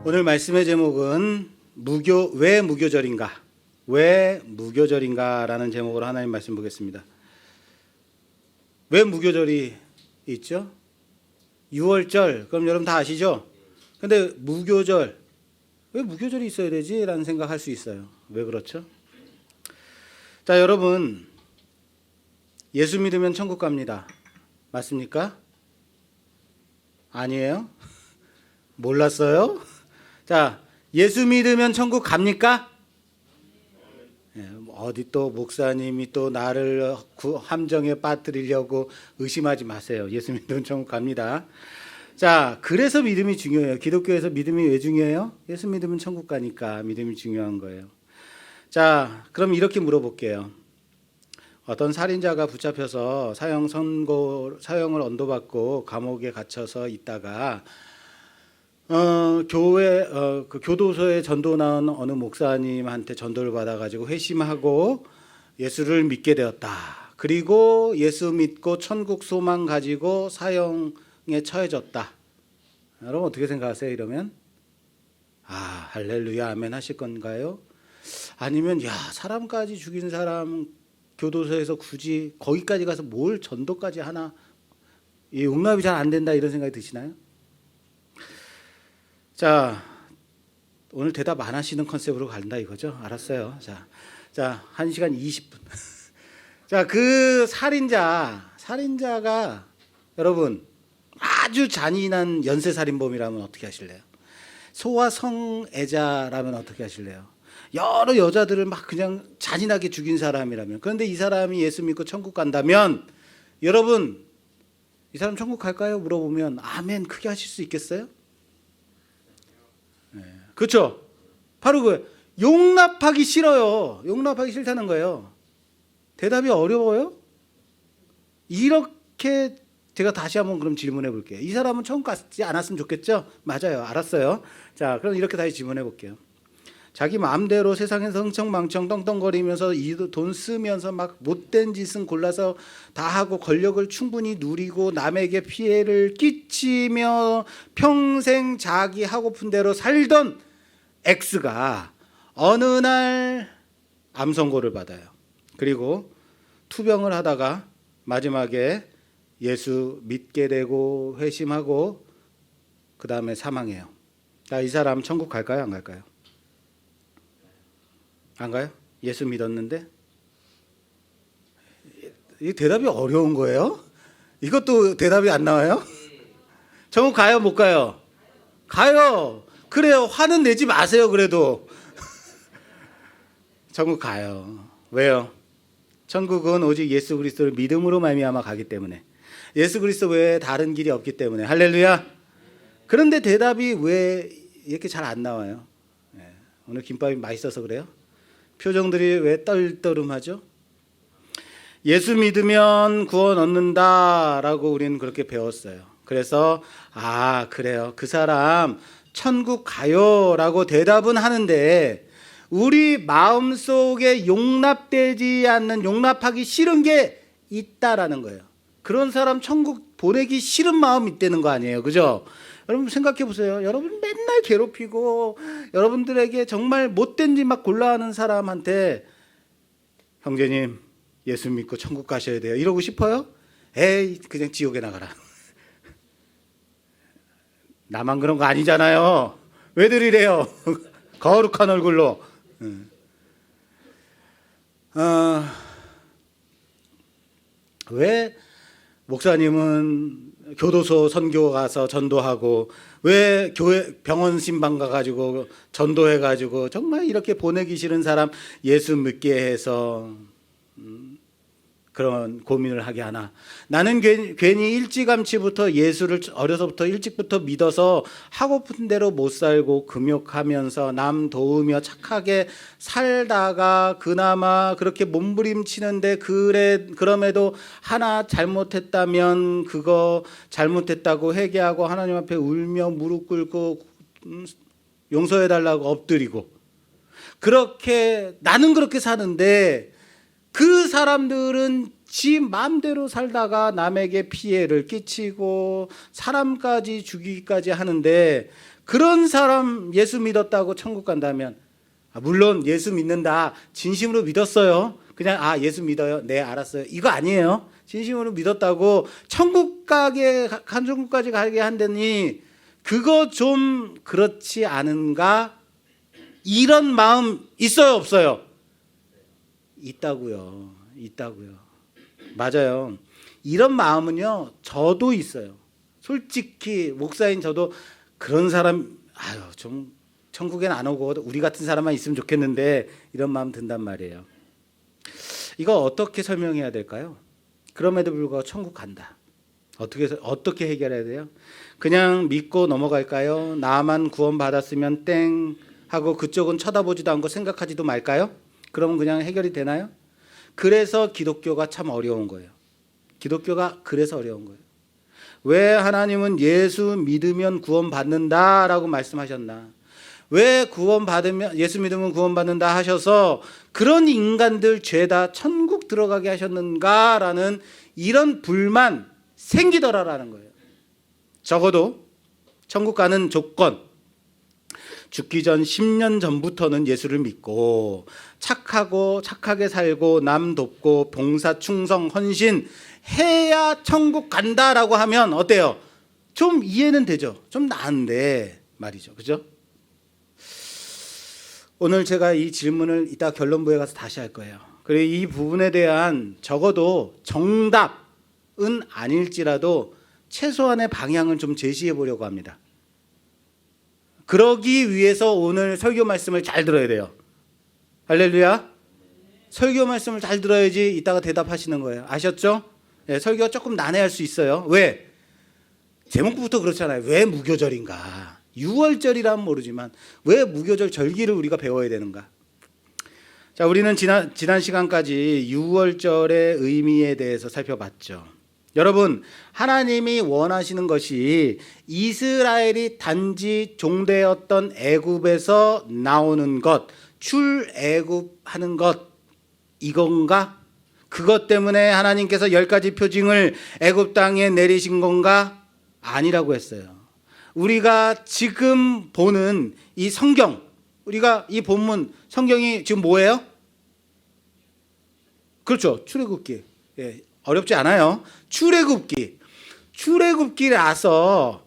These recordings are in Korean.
오늘 말씀의 제목은 왜 무교절인가? 왜 무교절인가라는 제목으로 하나님 말씀 보겠습니다. 왜 무교절이 있죠? 6월절, 그럼 여러분 다 아시죠? 근데 무교절, 왜 무교절이 있어야 되지? 라는 생각할 수 있어요. 왜 그렇죠? 자, 여러분, 예수 믿으면 천국 갑니다. 맞습니까? 아니에요? 몰랐어요? 자, 예수 믿으면 천국 갑니까? 어디 또 목사님이 또 나를 함정에 빠뜨리려고 의심하지 마세요. 예수 믿으면 천국 갑니다. 자, 그래서 믿음이 중요해요. 기독교에서 믿음이 왜 중요해요? 예수 믿으면 천국 가니까 믿음이 중요한 거예요. 자, 그럼 이렇게 물어볼게요. 어떤 살인자가 붙잡혀서 사형을 언도받고 감옥에 갇혀서 있다가 그 교도소에 전도 나온 어느 목사님한테 전도를 받아가지고 회심하고 예수를 믿게 되었다. 그리고 예수 믿고 천국 소망 가지고 사형에 처해졌다. 여러분 어떻게 생각하세요? 이러면 할렐루야 아멘 하실 건가요? 아니면 사람까지 죽인 사람 교도소에서 굳이 거기까지 가서 뭘 전도까지 하나, 이 용납이 잘 안 된다 이런 생각이 드시나요? 자, 오늘 대답 안 하시는 컨셉으로 간다 이거죠? 알았어요. 자, 1시간 20분. 자, 그 살인자가 여러분 아주 잔인한 연쇄살인범이라면 어떻게 하실래요? 소아 성애자라면 어떻게 하실래요? 여러 여자들을 막 그냥 잔인하게 죽인 사람이라면, 그런데 이 사람이 예수 믿고 천국 간다면 여러분 이 사람 천국 갈까요? 물어보면 아멘 크게 하실 수 있겠어요? 그렇죠? 바로 그 용납하기 싫어요. 용납하기 싫다는 거예요. 대답이 어려워요? 이렇게 제가 다시 한번 그럼 질문해 볼게요. 이 사람은 천국 갔지 않았으면 좋겠죠? 맞아요. 알았어요. 자, 그럼 이렇게 다시 질문해 볼게요. 자기 마음대로 세상에서 흥청망청 떵떵거리면서 돈 쓰면서 막 못된 짓은 골라서 다 하고 권력을 충분히 누리고 남에게 피해를 끼치며 평생 자기 하고픈 대로 살던 X가 어느 날 암 선고를 받아요. 그리고 투병을 하다가 마지막에 예수 믿게 되고 회심하고 그 다음에 사망해요. 자, 이 사람 천국 갈까요? 안 갈까요? 안 가요? 예수 믿었는데? 이 대답이 어려운 거예요? 이것도 대답이 안 나와요? 천국 가요? 못 가요? 가요. 그래요. 화는 내지 마세요. 그래도 천국 가요. 왜요? 천국은 오직 예수 그리스도를 믿음으로 말미암아 가기 때문에, 예수 그리스도 외에 다른 길이 없기 때문에. 할렐루야. 그런데 대답이 왜 이렇게 잘 안 나와요? 오늘 김밥이 맛있어서 그래요? 표정들이 왜 떨떠름하죠? 예수 믿으면 구원 얻는다라고 우리는 그렇게 배웠어요. 그래서 그래요. 그 사람 천국 가요라고 대답은 하는데 우리 마음속에 용납되지 않는, 용납하기 싫은 게 있다라는 거예요. 그런 사람 천국 보내기 싫은 마음이 있다는 거 아니에요. 그죠? 여러분 생각해 보세요. 여러분 맨날 괴롭히고 여러분들에게 정말 못된 짓 막 골라하는 사람한테 형제님 예수 믿고 천국 가셔야 돼요 이러고 싶어요? 에이 그냥 지옥에 나가라. 나만 그런 거 아니잖아요. 왜들 이래요? 거룩한 얼굴로. 왜 목사님은 교도소 선교 가서 전도하고, 왜 교회 병원 신방 가가지고 전도해가지고 정말 이렇게 보내기 싫은 사람 예수 믿게 해서 그런 고민을 하게 하나? 나는 괜히 일찌감치부터 예수를 어려서부터 일찍부터 믿어서 하고픈 대로 못 살고 금욕하면서 남 도우며 착하게 살다가 그나마 그렇게 몸부림치는데 그럼에도 하나 잘못했다면 그거 잘못했다고 회개하고 하나님 앞에 울며 무릎 꿇고 용서해달라고 엎드리고, 그렇게 나는 그렇게 사는데 그 사람들은 지 마음대로 살다가 남에게 피해를 끼치고 사람까지 죽이기까지 하는데 그런 사람 예수 믿었다고 천국 간다면, 물론 예수 믿는다 진심으로 믿었어요. 그냥 예수 믿어요, 네 알았어요, 이거 아니에요. 진심으로 믿었다고 천국까지 가게 한다니 그거 좀 그렇지 않은가? 이런 마음 있어요, 없어요? 있다고요. 맞아요. 이런 마음은요, 저도 있어요. 솔직히 목사인 저도 그런 사람, 좀 천국엔 안 오고 우리 같은 사람만 있으면 좋겠는데 이런 마음 든단 말이에요. 이거 어떻게 설명해야 될까요? 그럼에도 불구하고 천국 간다. 어떻게 해결해야 돼요? 그냥 믿고 넘어갈까요? 나만 구원받았으면 땡 하고 그쪽은 쳐다보지도 않고 생각하지도 말까요? 그러면 그냥 해결이 되나요? 그래서 기독교가 참 어려운 거예요. 기독교가 그래서 어려운 거예요. 왜 하나님은 예수 믿으면 구원받는다라고 말씀하셨나? 왜 예수 믿으면 구원받는다 하셔서 그런 인간들 죄다 천국 들어가게 하셨는가라는 이런 불만 생기더라라는 거예요. 적어도 천국 가는 조건, 죽기 전 10년 전부터는 예수를 믿고 착하게 살고 남 돕고 봉사 충성 헌신 해야 천국 간다라고 하면 어때요? 좀 이해는 되죠. 좀 나은데 말이죠. 그죠? 오늘 제가 이 질문을 이따 결론부에 가서 다시 할 거예요. 그리고 이 부분에 대한 적어도 정답은 아닐지라도 최소한의 방향을 좀 제시해 보려고 합니다. 그러기 위해서 오늘 설교 말씀을 잘 들어야 돼요. 할렐루야. 설교 말씀을 잘 들어야지 이따가 대답하시는 거예요. 아셨죠? 네, 설교가 조금 난해할 수 있어요. 왜? 제목부터 그렇잖아요. 왜 무교절인가? 6월절이라면 모르지만 왜 무교절 절기를 우리가 배워야 되는가? 자, 우리는 지난 시간까지 6월절의 의미에 대해서 살펴봤죠. 여러분, 하나님이 원하시는 것이 이스라엘이 단지 종되었던 애굽에서 나오는 것, 출애굽하는 것, 이건가? 그것 때문에 하나님께서 10가지 표징을 애굽 땅에 내리신 건가? 아니라고 했어요. 우리가 지금 보는 이 성경, 우리가 이 본문 성경이 지금 뭐예요? 그렇죠. 출애굽기. 예, 어렵지 않아요. 출애굽기라서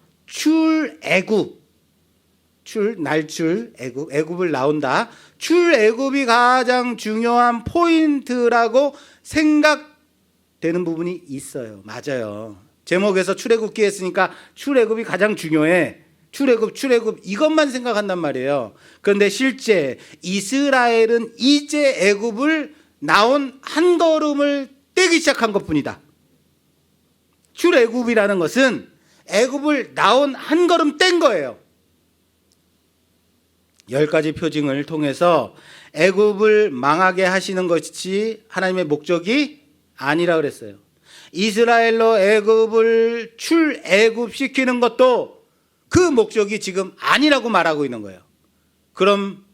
애굽을 나온다. 출애굽이 가장 중요한 포인트라고 생각되는 부분이 있어요. 맞아요. 제목에서 출애굽기 했으니까 출애굽이 가장 중요해. 출애굽 이것만 생각한단 말이에요. 그런데 실제 이스라엘은 이제 애굽을 나온 한 걸음을 떼기 시작한 것뿐이다. 출애굽이라는 것은 애굽을 나온 한 걸음 뗀 거예요. 10가지 표징을 통해서 애굽을 망하게 하시는 것이 하나님의 목적이 아니라 그랬어요. 이스라엘로 애굽을 출애굽시키는 것도 그 목적이 지금 아니라고 말하고 있는 거예요. 그럼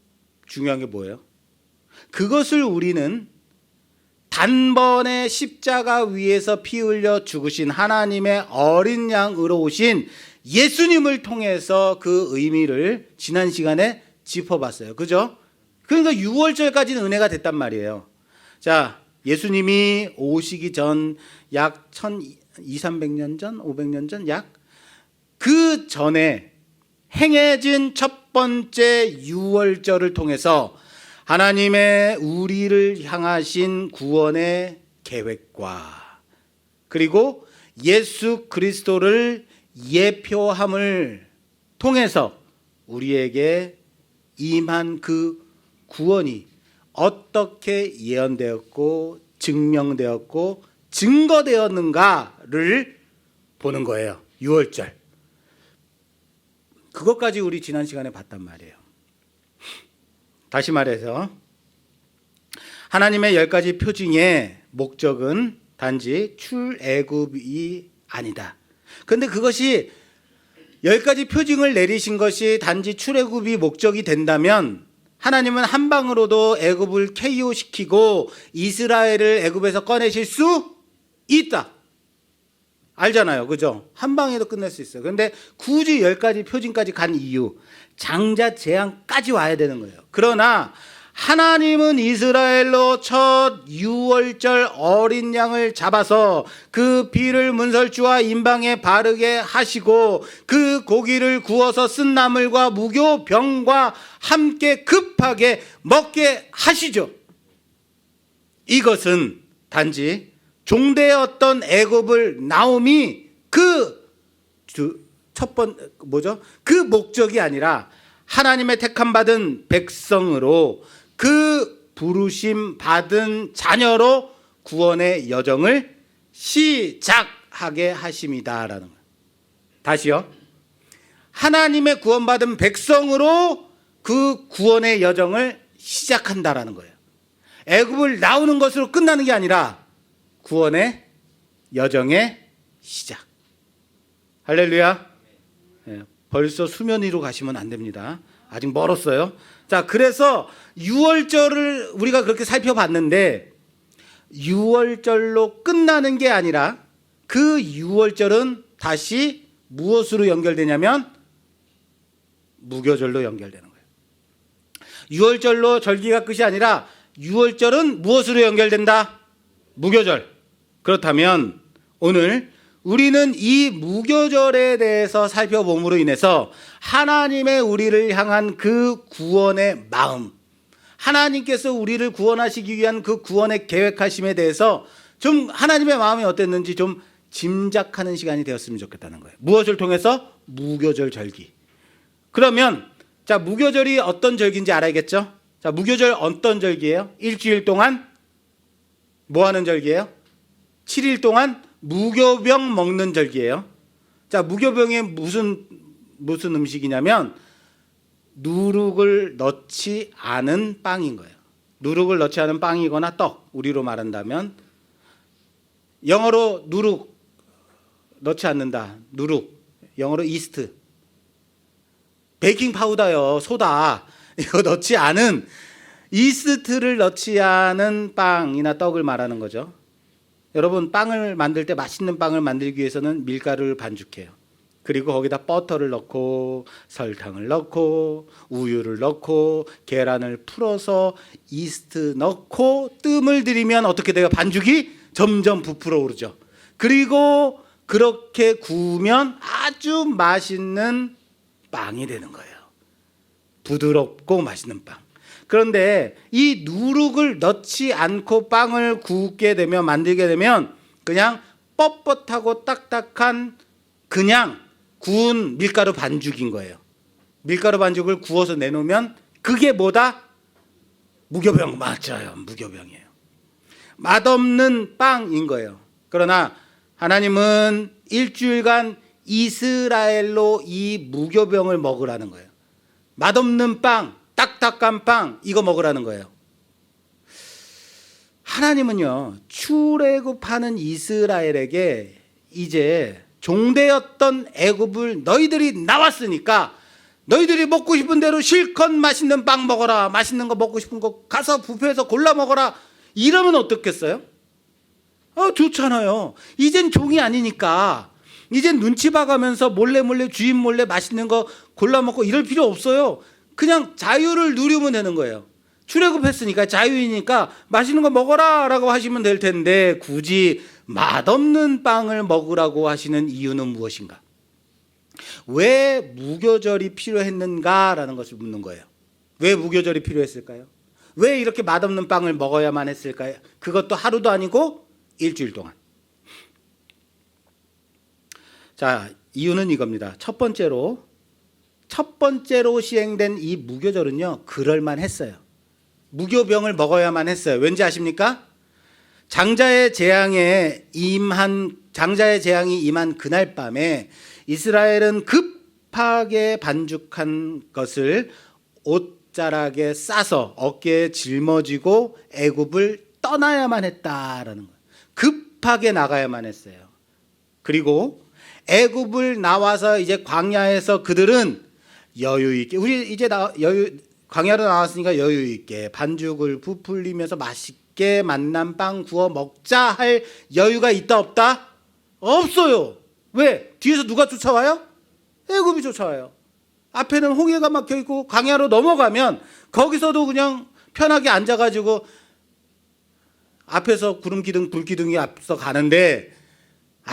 중요한 게 뭐예요? 그것을 우리는 단번에 십자가 위에서 피 흘려 죽으신 하나님의 어린 양으로 오신 예수님을 통해서 그 의미를 지난 시간에 짚어봤어요. 그죠? 그러니까 6월절까지는 은혜가 됐단 말이에요. 자, 예수님이 오시기 전 약 1200~300년 전, 500년 전 약 그 전에 행해진 첫 번째 6월절을 통해서 하나님의 우리를 향하신 구원의 계획과 그리고 예수 그리스도를 예표함을 통해서 우리에게 임한 그 구원이 어떻게 예언되었고 증명되었고 증거되었는가를 보는 거예요. 6월절. 그것까지 우리 지난 시간에 봤단 말이에요. 다시 말해서 하나님의 10가지 표징의 목적은 단지 출애굽이 아니다. 그런데 그것이 10가지 표징을 내리신 것이 단지 출애굽이 목적이 된다면 하나님은 한 방으로도 애굽을 KO시키고 이스라엘을 애굽에서 꺼내실 수 있다. 알잖아요. 그죠? 한 방에도 끝낼 수 있어요. 그런데 굳이 10가지 표징까지 간 이유, 장자 재앙까지 와야 되는 거예요. 그러나 하나님은 이스라엘로 첫 유월절 어린 양을 잡아서 그 피를 문설주와 임방에 바르게 하시고 그 고기를 구워서 쓴 나물과 무교병과 함께 급하게 먹게 하시죠. 이것은 단지 종되었던 애굽을 나옴이 그 목적이 아니라 하나님의 택함 받은 백성으로 그 부르심 받은 자녀로 구원의 여정을 시작하게 하심이다라는 거예요. 다시요. 하나님의 구원받은 백성으로 그 구원의 여정을 시작한다라는 거예요. 애굽을 나오는 것으로 끝나는 게 아니라 구원의 여정의 시작. 할렐루야. 벌써 수면 위로 가시면 안 됩니다. 아직 멀었어요. 자, 그래서 유월절을 우리가 그렇게 살펴봤는데 유월절로 끝나는 게 아니라 그 유월절은 다시 무엇으로 연결되냐면 무교절로 연결되는 거예요. 유월절로 절기가 끝이 아니라 유월절은 무엇으로 연결된다? 무교절. 그렇다면 오늘 우리는 이 무교절에 대해서 살펴봄으로 인해서 하나님의 우리를 향한 그 구원의 마음, 하나님께서 우리를 구원하시기 위한 그 구원의 계획하심에 대해서 좀 하나님의 마음이 어땠는지 좀 짐작하는 시간이 되었으면 좋겠다는 거예요. 무엇을 통해서? 무교절 절기. 그러면 자, 무교절이 어떤 절기인지 알아야겠죠? 자, 무교절 어떤 절기예요? 일주일 동안 뭐 하는 절기예요? 7일 동안 무교병 먹는 절기예요. 자, 무교병이 무슨 음식이냐면 누룩을 넣지 않은 빵인 거예요. 누룩을 넣지 않은 빵이거나 떡, 우리로 말한다면 영어로 누룩 넣지 않는다. 누룩, 영어로 이스트. 베이킹 파우더요, 소다. 이거 넣지 않은, 이스트를 넣지 않은 빵이나 떡을 말하는 거죠. 여러분, 빵을 만들 때 맛있는 빵을 만들기 위해서는 밀가루를 반죽해요. 그리고 거기다 버터를 넣고 설탕을 넣고 우유를 넣고 계란을 풀어서 이스트 넣고 뜸을 들이면 어떻게 돼요? 반죽이 점점 부풀어 오르죠. 그리고 그렇게 구우면 아주 맛있는 빵이 되는 거예요. 부드럽고 맛있는 빵. 그런데 이 누룩을 넣지 않고 빵을 구우게 되면, 만들게 되면 그냥 뻣뻣하고 딱딱한 그냥 구운 밀가루 반죽인 거예요. 밀가루 반죽을 구워서 내놓으면 그게 뭐다? 무교병. 맞아요. 무교병이에요. 맛없는 빵인 거예요. 그러나 하나님은 일주일간 이스라엘로 이 무교병을 먹으라는 거예요. 맛없는 빵, 딱딱한 빵, 이거 먹으라는 거예요. 하나님은요, 출애굽하는 이스라엘에게 이제 종되었던 애굽을 너희들이 나왔으니까 너희들이 먹고 싶은 대로 실컷 맛있는 빵 먹어라, 맛있는 거 먹고 싶은 거 가서 뷔페에서 골라 먹어라, 이러면 어떻겠어요? 좋잖아요. 이젠 종이 아니니까 이젠 눈치 봐가면서 몰래 주인 몰래 맛있는 거 골라 먹고 이럴 필요 없어요. 그냥 자유를 누리면 되는 거예요. 출애굽했으니까 자유이니까 맛있는 거 먹어라 라고 하시면 될 텐데 굳이 맛없는 빵을 먹으라고 하시는 이유는 무엇인가? 왜 무교절이 필요했는가라는 것을 묻는 거예요. 왜 무교절이 필요했을까요? 왜 이렇게 맛없는 빵을 먹어야만 했을까요? 그것도 하루도 아니고 일주일 동안. 자, 이유는 이겁니다. 첫 번째로 시행된 이 무교절은요, 그럴만 했어요. 무교병을 먹어야만 했어요. 왠지 아십니까? 장자의 재앙이 임한 그날 밤에 이스라엘은 급하게 반죽한 것을 옷자락에 싸서 어깨에 짊어지고 애굽을 떠나야만 했다라는 거예요. 급하게 나가야만 했어요. 그리고 애굽을 나와서 이제 광야에서 그들은 여유 있게, 우리 이제 광야로 나왔으니까 여유 있게 반죽을 부풀리면서 맛있게 만난 빵 구워 먹자 할 여유가 있다 없다? 없어요. 왜? 뒤에서 누가 쫓아와요? 애굽이 쫓아와요. 앞에는 홍해가 막혀 있고 광야로 넘어가면 거기서도 그냥 편하게 앉아가지고 앞에서 구름 기둥, 불 기둥이 앞서 가는데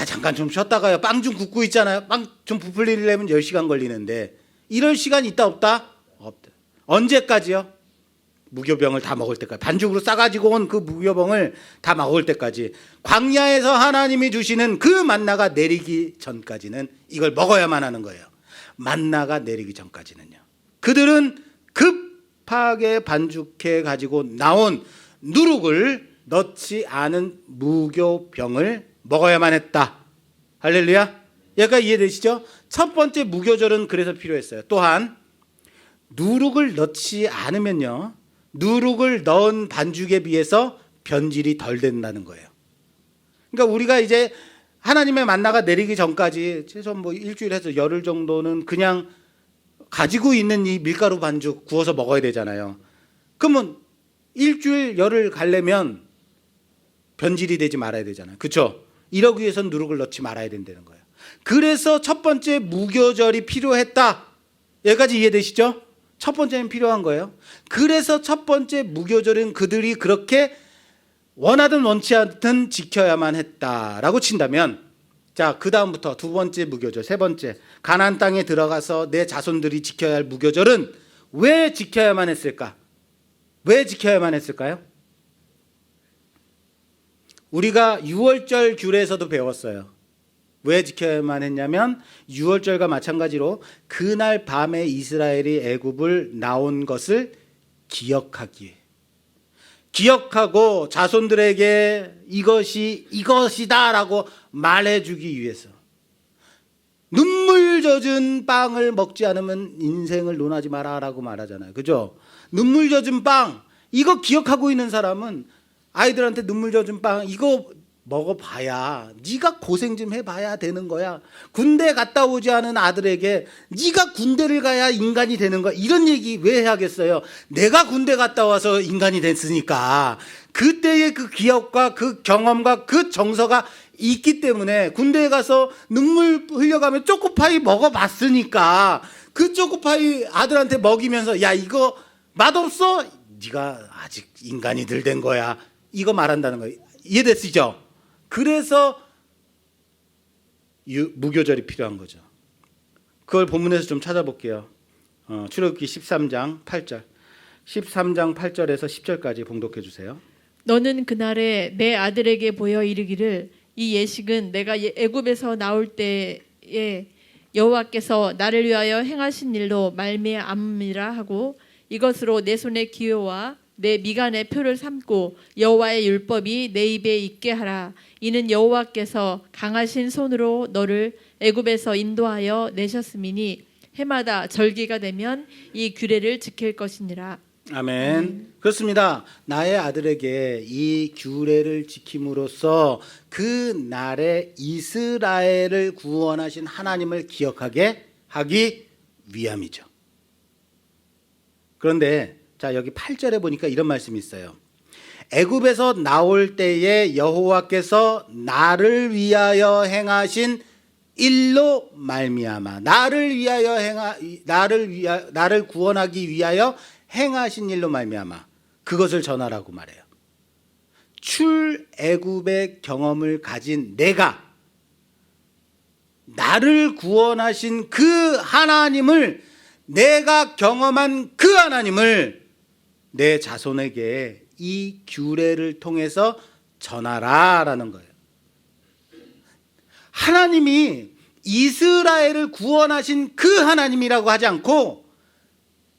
잠깐 좀 쉬었다가요. 빵 좀 굽고 있잖아요. 빵 좀 부풀리려면 10시간 걸리는데 이럴 시간 있다 없다? 없다. 언제까지요? 무교병을 다 먹을 때까지. 반죽으로 싸가지고 온 그 무교병을 다 먹을 때까지. 광야에서 하나님이 주시는 그 만나가 내리기 전까지는 이걸 먹어야만 하는 거예요. 만나가 내리기 전까지는요. 그들은 급하게 반죽해 가지고 나온 누룩을 넣지 않은 무교병을 먹어야만 했다. 할렐루야. 여기까지 이해되시죠? 첫 번째 무교절은 그래서 필요했어요. 또한 누룩을 넣지 않으면요, 누룩을 넣은 반죽에 비해서 변질이 덜 된다는 거예요. 그러니까 우리가 이제 하나님의 만나가 내리기 전까지 최소한 뭐 일주일에서 열흘 정도는 그냥 가지고 있는 이 밀가루 반죽 구워서 먹어야 되잖아요. 그러면 일주일 열흘 가려면 변질이 되지 말아야 되잖아요. 그렇죠? 이러기 위해서는 누룩을 넣지 말아야 된다는 거예요. 그래서 첫 번째 무교절이 필요했다. 여기까지 이해되시죠? 첫 번째는 필요한 거예요. 그래서 첫 번째 무교절은 그들이 그렇게 원하든 원치 않든 지켜야만 했다라고 친다면, 자, 그 다음부터 두 번째 무교절, 세 번째, 가나안 땅에 들어가서 내 자손들이 지켜야 할 무교절은 왜 지켜야만 했을까? 왜 지켜야만 했을까요? 우리가 유월절 규례에서도 배웠어요. 왜 지켜야만 했냐면 유월절과 마찬가지로 그날 밤에 이스라엘이 애굽을 나온 것을 기억하기에, 기억하고 자손들에게 이것이 이것이다라고 말해주기 위해서. 눈물 젖은 빵을 먹지 않으면 인생을 논하지 마라라고 말하잖아요. 그죠? 눈물 젖은 빵, 이거 기억하고 있는 사람은 아이들한테 눈물 젖은 빵 이거 먹어봐야, 네가 고생 좀 해봐야 되는 거야. 군대 갔다 오지 않은 아들에게 네가 군대를 가야 인간이 되는 거야, 이런 얘기 왜 해야겠어요? 내가 군대 갔다 와서 인간이 됐으니까. 그때의 그 기억과 그 경험과 그 정서가 있기 때문에 군대에 가서 눈물 흘려가며 초코파이 먹어봤으니까 그 초코파이 아들한테 먹이면서 야 이거 맛없어? 네가 아직 인간이 덜 된 거야, 이거 말한다는 거예요. 이해됐시죠? 그래서 무교절이 필요한 거죠. 그걸 본문에서 좀 찾아볼게요. 출애굽기 13장 8절. 13장 8절에서 10절까지 봉독해 주세요. 너는 그날에 내 아들에게 보여 이르기를 이 예식은 내가 애굽에서 나올 때에 여호와께서 나를 위하여 행하신 일로 말미암음이라 하고 이것으로 내 손의 기호와 내 미간의 표를 삼고 여호와의 율법이 내 입에 있게 하라. 이는 여호와께서 강하신 손으로 너를 애굽에서 인도하여 내셨음이니 해마다 절기가 되면 이 규례를 지킬 것이니라. 아멘. 그렇습니다. 나의 아들에게 이 규례를 지킴으로써 그 날에 이스라엘을 구원하신 하나님을 기억하게 하기 위함이죠. 그런데 자, 여기 8절에 보니까 이런 말씀이 있어요. 애굽에서 나올 때에 여호와께서 나를 위하여 행하신 일로 말미암아, 나를 구원하기 위하여 행하신 일로 말미암아 그것을 전하라고 말해요. 출애굽의 경험을 가진 내가 나를 구원하신 그 하나님을, 내가 경험한 그 하나님을 내 자손에게 이 규례를 통해서 전하라라는 거예요. 하나님이 이스라엘을 구원하신 그 하나님이라고 하지 않고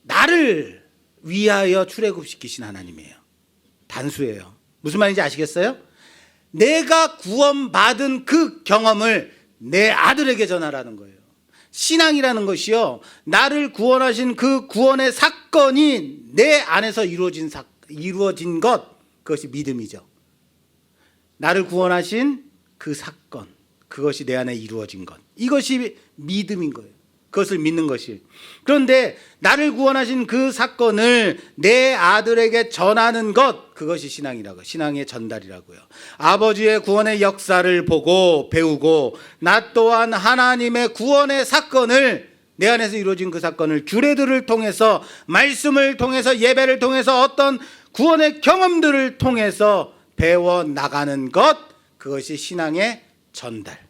나를 위하여 출애굽시키신 하나님이에요. 단수예요. 무슨 말인지 아시겠어요? 내가 구원받은 그 경험을 내 아들에게 전하라는 거예요. 신앙이라는 것이요, 나를 구원하신 그 구원의 사건이 내 안에서 이루어진 것, 그것이 믿음이죠. 나를 구원하신 그 사건, 그것이 내 안에 이루어진 것, 이것이 믿음인 거예요. 그것을 믿는 것이. 그런데 나를 구원하신 그 사건을 내 아들에게 전하는 것, 그것이 신앙이라고, 신앙의 전달이라고요. 아버지의 구원의 역사를 보고 배우고 나 또한 하나님의 구원의 사건을, 내 안에서 이루어진 그 사건을 규례들을 통해서, 말씀을 통해서, 예배를 통해서, 어떤 구원의 경험들을 통해서 배워 나가는 것, 그것이 신앙의 전달.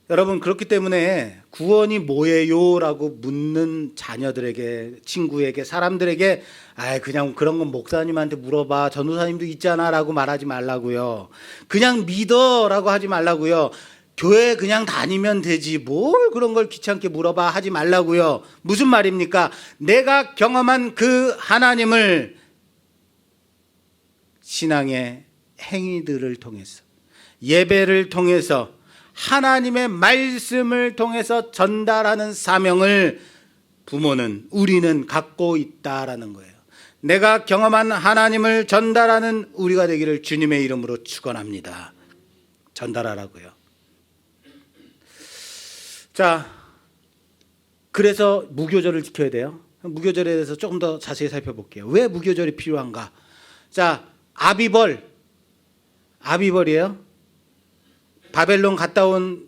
여러분, 그렇기 때문에 구원이 뭐예요? 라고 묻는 자녀들에게, 친구에게, 사람들에게 그냥 그런 건 목사님한테 물어봐, 전도사님도 있잖아 라고 말하지 말라고요. 그냥 믿어 라고 하지 말라고요. 교회 그냥 다니면 되지 뭘 그런 걸 귀찮게 물어봐 하지 말라고요. 무슨 말입니까? 내가 경험한 그 하나님을 신앙의 행위들을 통해서, 예배를 통해서, 하나님의 말씀을 통해서 전달하는 사명을 부모는, 우리는 갖고 있다라는 거예요. 내가 경험한 하나님을 전달하는 우리가 되기를 주님의 이름으로 축원합니다. 전달하라고요. 자, 그래서 무교절을 지켜야 돼요. 무교절에 대해서 조금 더 자세히 살펴볼게요. 왜 무교절이 필요한가? 자, 아비벌이에요. 바벨론 갔다 온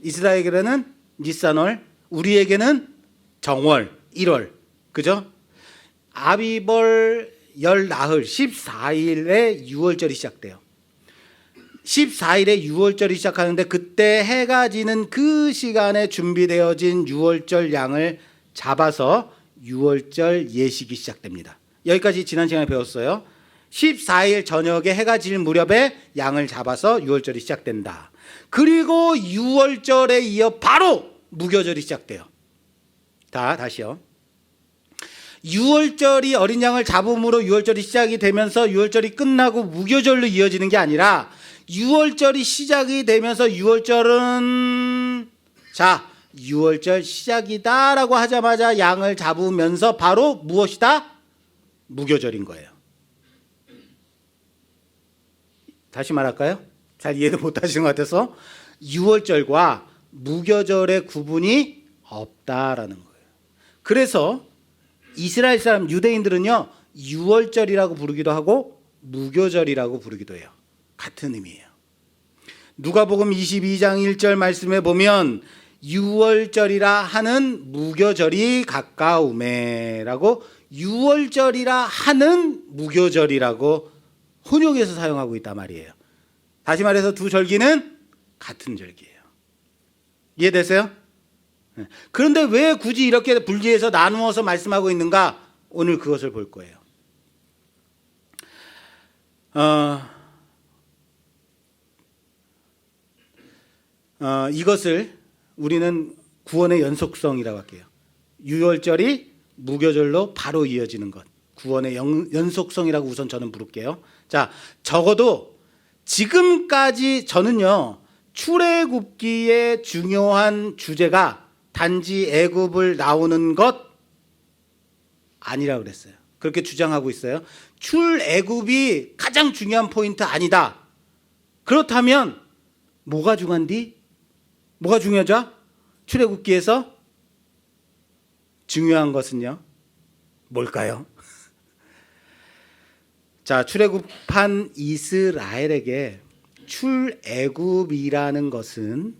이스라엘에게는 니산월, 우리에게는 정월, 1월. 그죠? 아비벌 열 나흘 14일에 6월절이 시작돼요. 14일에 6월절이 시작하는데 그때 해가 지는 그 시간에 준비되어진 6월절 양을 잡아서 6월절 예식이 시작됩니다. 여기까지 지난 시간에 배웠어요. 14일 저녁에 해가 질 무렵에 양을 잡아서 6월절이 시작된다. 그리고 6월절에 이어 바로 무교절이 시작돼요. 다시요. 6월절이 어린 양을 잡음으로 6월절이 시작이 되면서 6월절이 끝나고 무교절로 이어지는 게 아니라 6월절이 시작이 되면서 6월절은 6월절 시작이다라고 하자마자 양을 잡으면서 바로 무엇이다? 무교절인 거예요. 다시 말할까요? 잘 이해도 못 하시는 것 같아서 6월절과 무교절의 구분이 없다라는 거예요. 그래서 이스라엘 사람 유대인들은요 6월절이라고 부르기도 하고 무교절이라고 부르기도 해요. 같은 의미예요. 누가복음 22장 1절 말씀에 보면 6월절이라 하는 무교절이 가까우매라고 6월절이라 하는 무교절이라고 혼용해서 사용하고 있단 말이에요. 다시 말해서 두 절기는 같은 절기예요. 이해되세요? 그런데 왜 굳이 이렇게 분리해서 나누어서 말씀하고 있는가? 오늘 그것을 볼 거예요. 이것을 우리는 구원의 연속성이라고 할게요. 6월절이 무교절로 바로 이어지는 것. 구원의 연속성이라고 우선 저는 부를게요. 자, 적어도 지금까지 저는요, 출애굽기의 중요한 주제가 단지 애굽을 나오는 것 아니라고 그랬어요. 그렇게 주장하고 있어요. 출애굽이 가장 중요한 포인트 아니다. 그렇다면 뭐가 중요한디? 뭐가 중요하죠? 출애굽기에서 중요한 것은요, 뭘까요? 자, 출애굽한 이스라엘에게 출애굽이라는 것은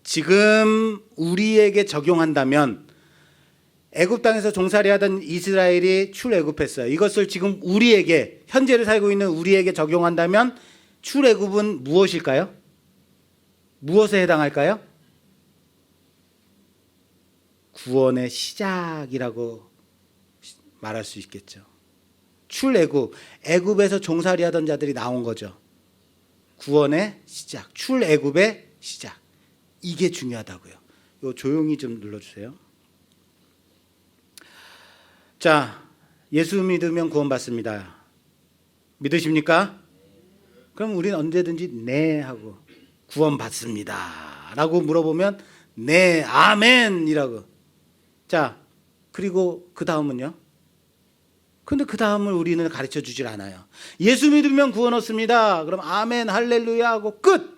지금 우리에게 적용한다면 애굽 땅에서 종살이하던 이스라엘이 출애굽했어요. 이것을 지금 우리에게, 현재를 살고 있는 우리에게 적용한다면 출애굽은 무엇일까요? 무엇에 해당할까요? 구원의 시작이라고 말할 수 있겠죠. 출애굽, 애굽에서 종살이하던 자들이 나온 거죠. 구원의 시작, 출애굽의 시작. 이게 중요하다고요. 이거 조용히 좀 눌러주세요. 자, 예수 믿으면 구원받습니다. 믿으십니까? 그럼 우리는 언제든지 네 하고 구원받습니다 라고 물어보면 네, 아멘이라고. 자, 그리고 그 다음은요? 근데 그 다음을 우리는 가르쳐 주질 않아요. 예수 믿으면 구원 얻습니다. 그럼 아멘, 할렐루야 하고 끝.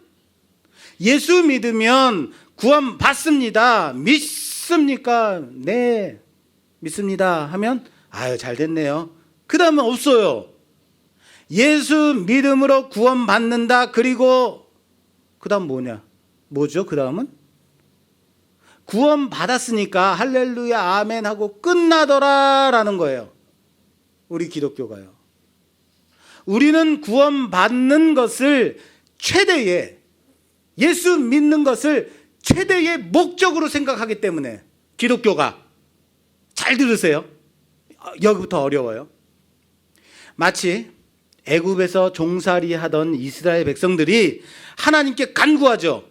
예수 믿으면 구원 받습니다. 믿습니까? 네, 믿습니다. 하면 아유, 잘 됐네요. 그 다음은 없어요. 예수 믿음으로 구원 받는다. 그리고 그 다음 뭐죠? 그 다음은 구원 받았으니까 할렐루야 아멘 하고 끝나더라 라는 거예요. 우리 기독교가요. 우리는 구원 받는 것을 최대의, 예수 믿는 것을 최대의 목적으로 생각하기 때문에 기독교가, 잘 들으세요. 여기부터 어려워요. 마치 애굽에서 종살이 하던 이스라엘 백성들이 하나님께 간구하죠.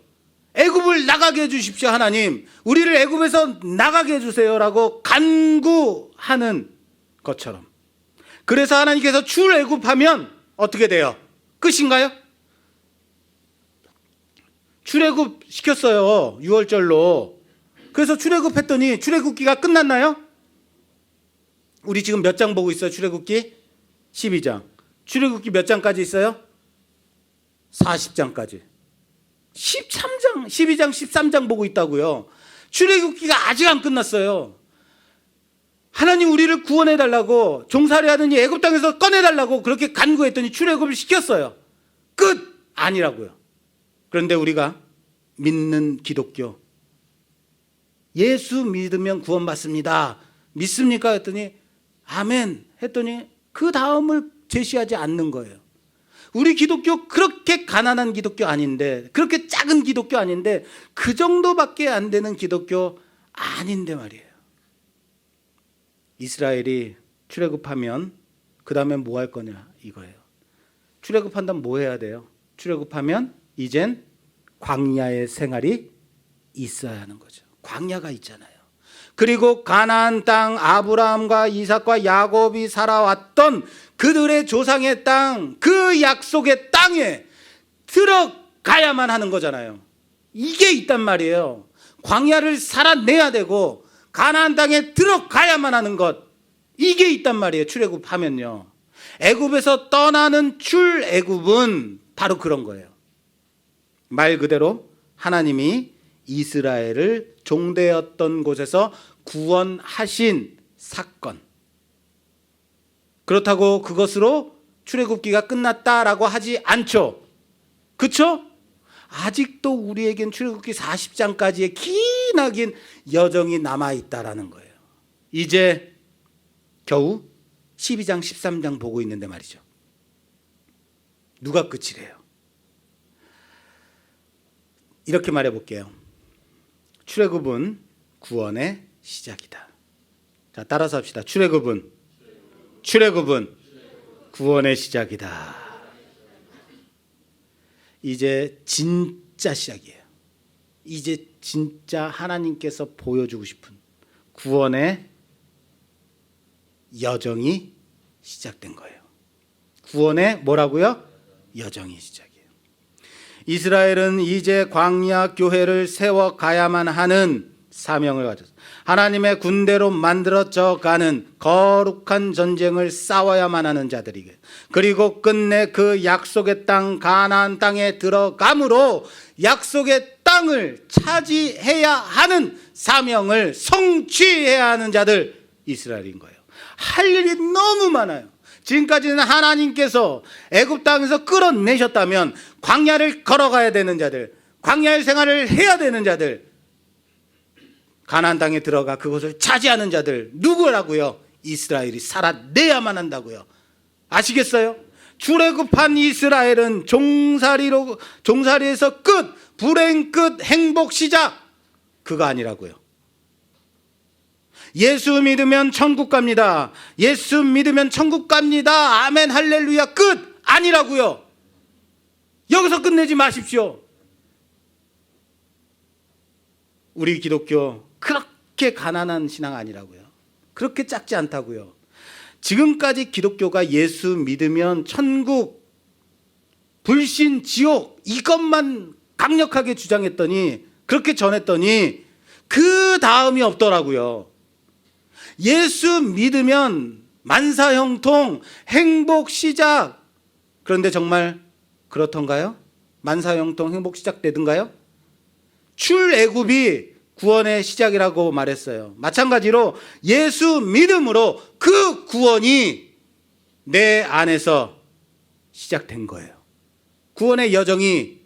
애굽을 나가게 해주십시오. 하나님, 우리를 애굽에서 나가게 해주세요라고 간구하는 것처럼. 그래서 하나님께서 출애굽하면 어떻게 돼요? 끝인가요? 출애굽 시켰어요. 6월절로. 그래서 출애굽했더니 출애굽기가 끝났나요? 우리 지금 몇 장 보고 있어요? 출애굽기 12장. 출애굽기 몇 장까지 있어요? 40장까지. 13장, 12장, 13장 보고 있다고요. 출애굽기가 아직 안 끝났어요. 하나님 우리를 구원해달라고, 종살이 하더니 애굽 땅에서 꺼내달라고 그렇게 간구했더니 출애굽을 시켰어요. 끝! 아니라고요. 그런데 우리가 믿는 기독교, 예수 믿으면 구원받습니다. 믿습니까? 했더니 아멘 했더니 그 다음을 제시하지 않는 거예요. 우리 기독교 그렇게 가난한 기독교 아닌데, 그렇게 작은 기독교 아닌데, 그 정도밖에 안 되는 기독교 아닌데 말이에요. 이스라엘이 출애굽하면 그 다음에 뭐 할 거냐 이거예요. 출애굽한다면 뭐 해야 돼요? 출애굽하면 이젠 광야의 생활이 있어야 하는 거죠. 광야가 있잖아요. 그리고 가나안 땅, 아브라함과 이삭과 야곱이 살아왔던 그들의 조상의 땅, 그 약속의 땅에 들어가야만 하는 거잖아요. 이게 있단 말이에요. 광야를 살아내야 되고 가나안 땅에 들어가야만 하는 것, 이게 있단 말이에요. 출애굽하면요. 애굽에서 떠나는 출애굽은 바로 그런 거예요. 말 그대로 하나님이 이스라엘을 종되었던 곳에서 구원하신 사건. 그렇다고 그것으로 출애굽기가 끝났다라고 하지 않죠. 그렇죠? 아직도 우리에겐 출애굽기 40장까지의 기나긴 여정이 남아있다라는 거예요. 이제 겨우 12장 13장 보고 있는데 말이죠. 누가 끝이래요? 이렇게 말해 볼게요. 출애굽은 구원의 시작이다. 자, 따라서 합시다. 출애굽은 구원의 시작이다. 이제 진짜 시작이에요. 이제 진짜 하나님께서 보여주고 싶은 구원의 여정이 시작된 거예요. 구원의 뭐라고요? 여정이 시작이에요. 이스라엘은 이제 광야 교회를 세워가야만 하는 사명을 가졌어요. 하나님의 군대로 만들어져 가는 거룩한 전쟁을 싸워야만 하는 자들이게. 그리고 끝내 그 약속의 땅 가나안 땅에 들어감으로 약속의 땅을 차지해야 하는 사명을 성취해야 하는 자들, 이스라엘인 거예요. 할 일이 너무 많아요. 지금까지는 하나님께서 애굽 땅에서 끌어내셨다면 광야를 걸어가야 되는 자들, 광야의 생활을 해야 되는 자들, 가나안 땅에 들어가 그것을 차지하는 자들 누구라고요? 이스라엘이 살아내야만 한다고요. 아시겠어요? 출애굽한 이스라엘은 종살이에서 끝, 불행 끝, 행복 시작, 그거 아니라고요. 예수 믿으면 천국 갑니다. 예수 믿으면 천국 갑니다. 아멘 할렐루야 끝 아니라고요. 여기서 끝내지 마십시오. 우리 기독교 그렇게 가난한 신앙 아니라고요. 그렇게 작지 않다고요. 지금까지 기독교가 예수 믿으면 천국, 불신, 지옥 이것만 강력하게 주장했더니, 그렇게 전했더니 그 다음이 없더라고요. 예수 믿으면 만사형통, 행복 시작. 그런데 정말 그렇던가요? 만사형통, 행복 시작되던가요? 출애굽이 구원의 시작이라고 말했어요. 마찬가지로 예수 믿음으로 그 구원이 내 안에서 시작된 거예요. 구원의 여정이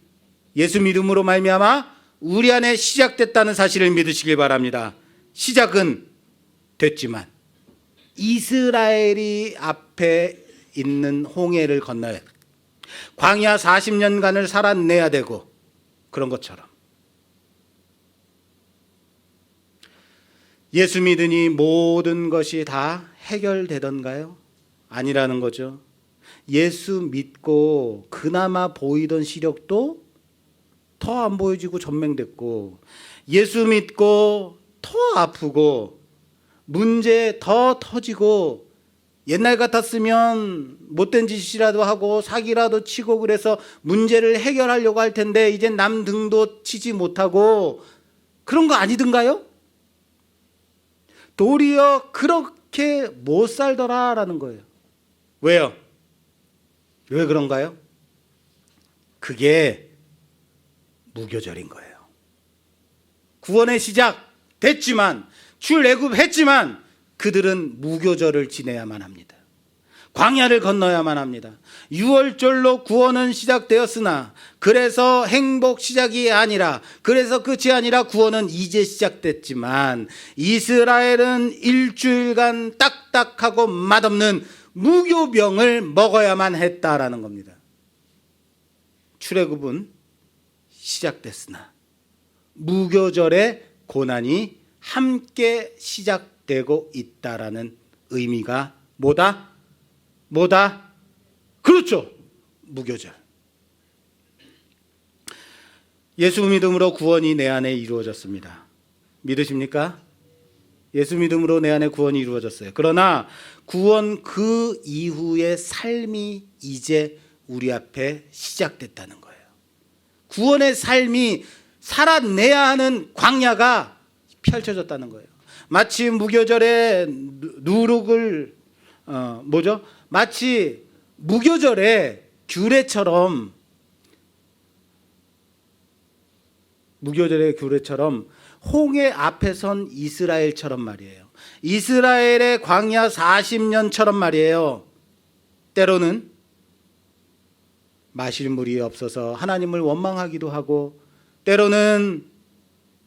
예수 믿음으로 말미암아 우리 안에 시작됐다는 사실을 믿으시길 바랍니다. 시작은 됐지만 이스라엘이 앞에 있는 홍해를 건너야 광야 40년간을 살아내야 되고 그런 것처럼 예수 믿으니 모든 것이 다 해결되던가요? 아니라는 거죠. 예수 믿고 그나마 보이던 시력도 더 안 보여지고 전맹됐고, 예수 믿고 더 아프고 문제 더 터지고, 옛날 같았으면 못된 짓이라도 하고 사기라도 치고 그래서 문제를 해결하려고 할 텐데 이제 남 등도 치지 못하고 그런 거 아니던가요? 도리어 그렇게 못 살더라라는 거예요. 왜요? 왜 그런가요? 그게 무교절인 거예요. 구원의 시작 됐지만, 출애굽했지만 그들은 무교절을 지내야만 합니다. 광야를 건너야만 합니다. 유월절로 구원은 시작되었으나 그래서 행복 시작이 아니라, 그래서 끝이 아니라 구원은 이제 시작됐지만 이스라엘은 일주일간 딱딱하고 맛없는 무교병을 먹어야만 했다라는 겁니다. 출애굽은 시작됐으나 무교절의 고난이 함께 시작되고 있다라는 의미가 뭐다? 그렇죠. 무교절. 예수 믿음으로 구원이 내 안에 이루어졌습니다. 믿으십니까? 예수 믿음으로 내 안에 구원이 이루어졌어요. 그러나 구원 그 이후의 삶이 이제 우리 앞에 시작됐다는 거예요. 구원의 삶이 살아내야 하는 광야가 펼쳐졌다는 거예요. 마치 무교절에 누룩을 마치 무교절의 규례처럼 홍해 앞에 선 이스라엘처럼 말이에요. 이스라엘의 광야 40년처럼 말이에요. 때로는 마실 물이 없어서 하나님을 원망하기도 하고, 때로는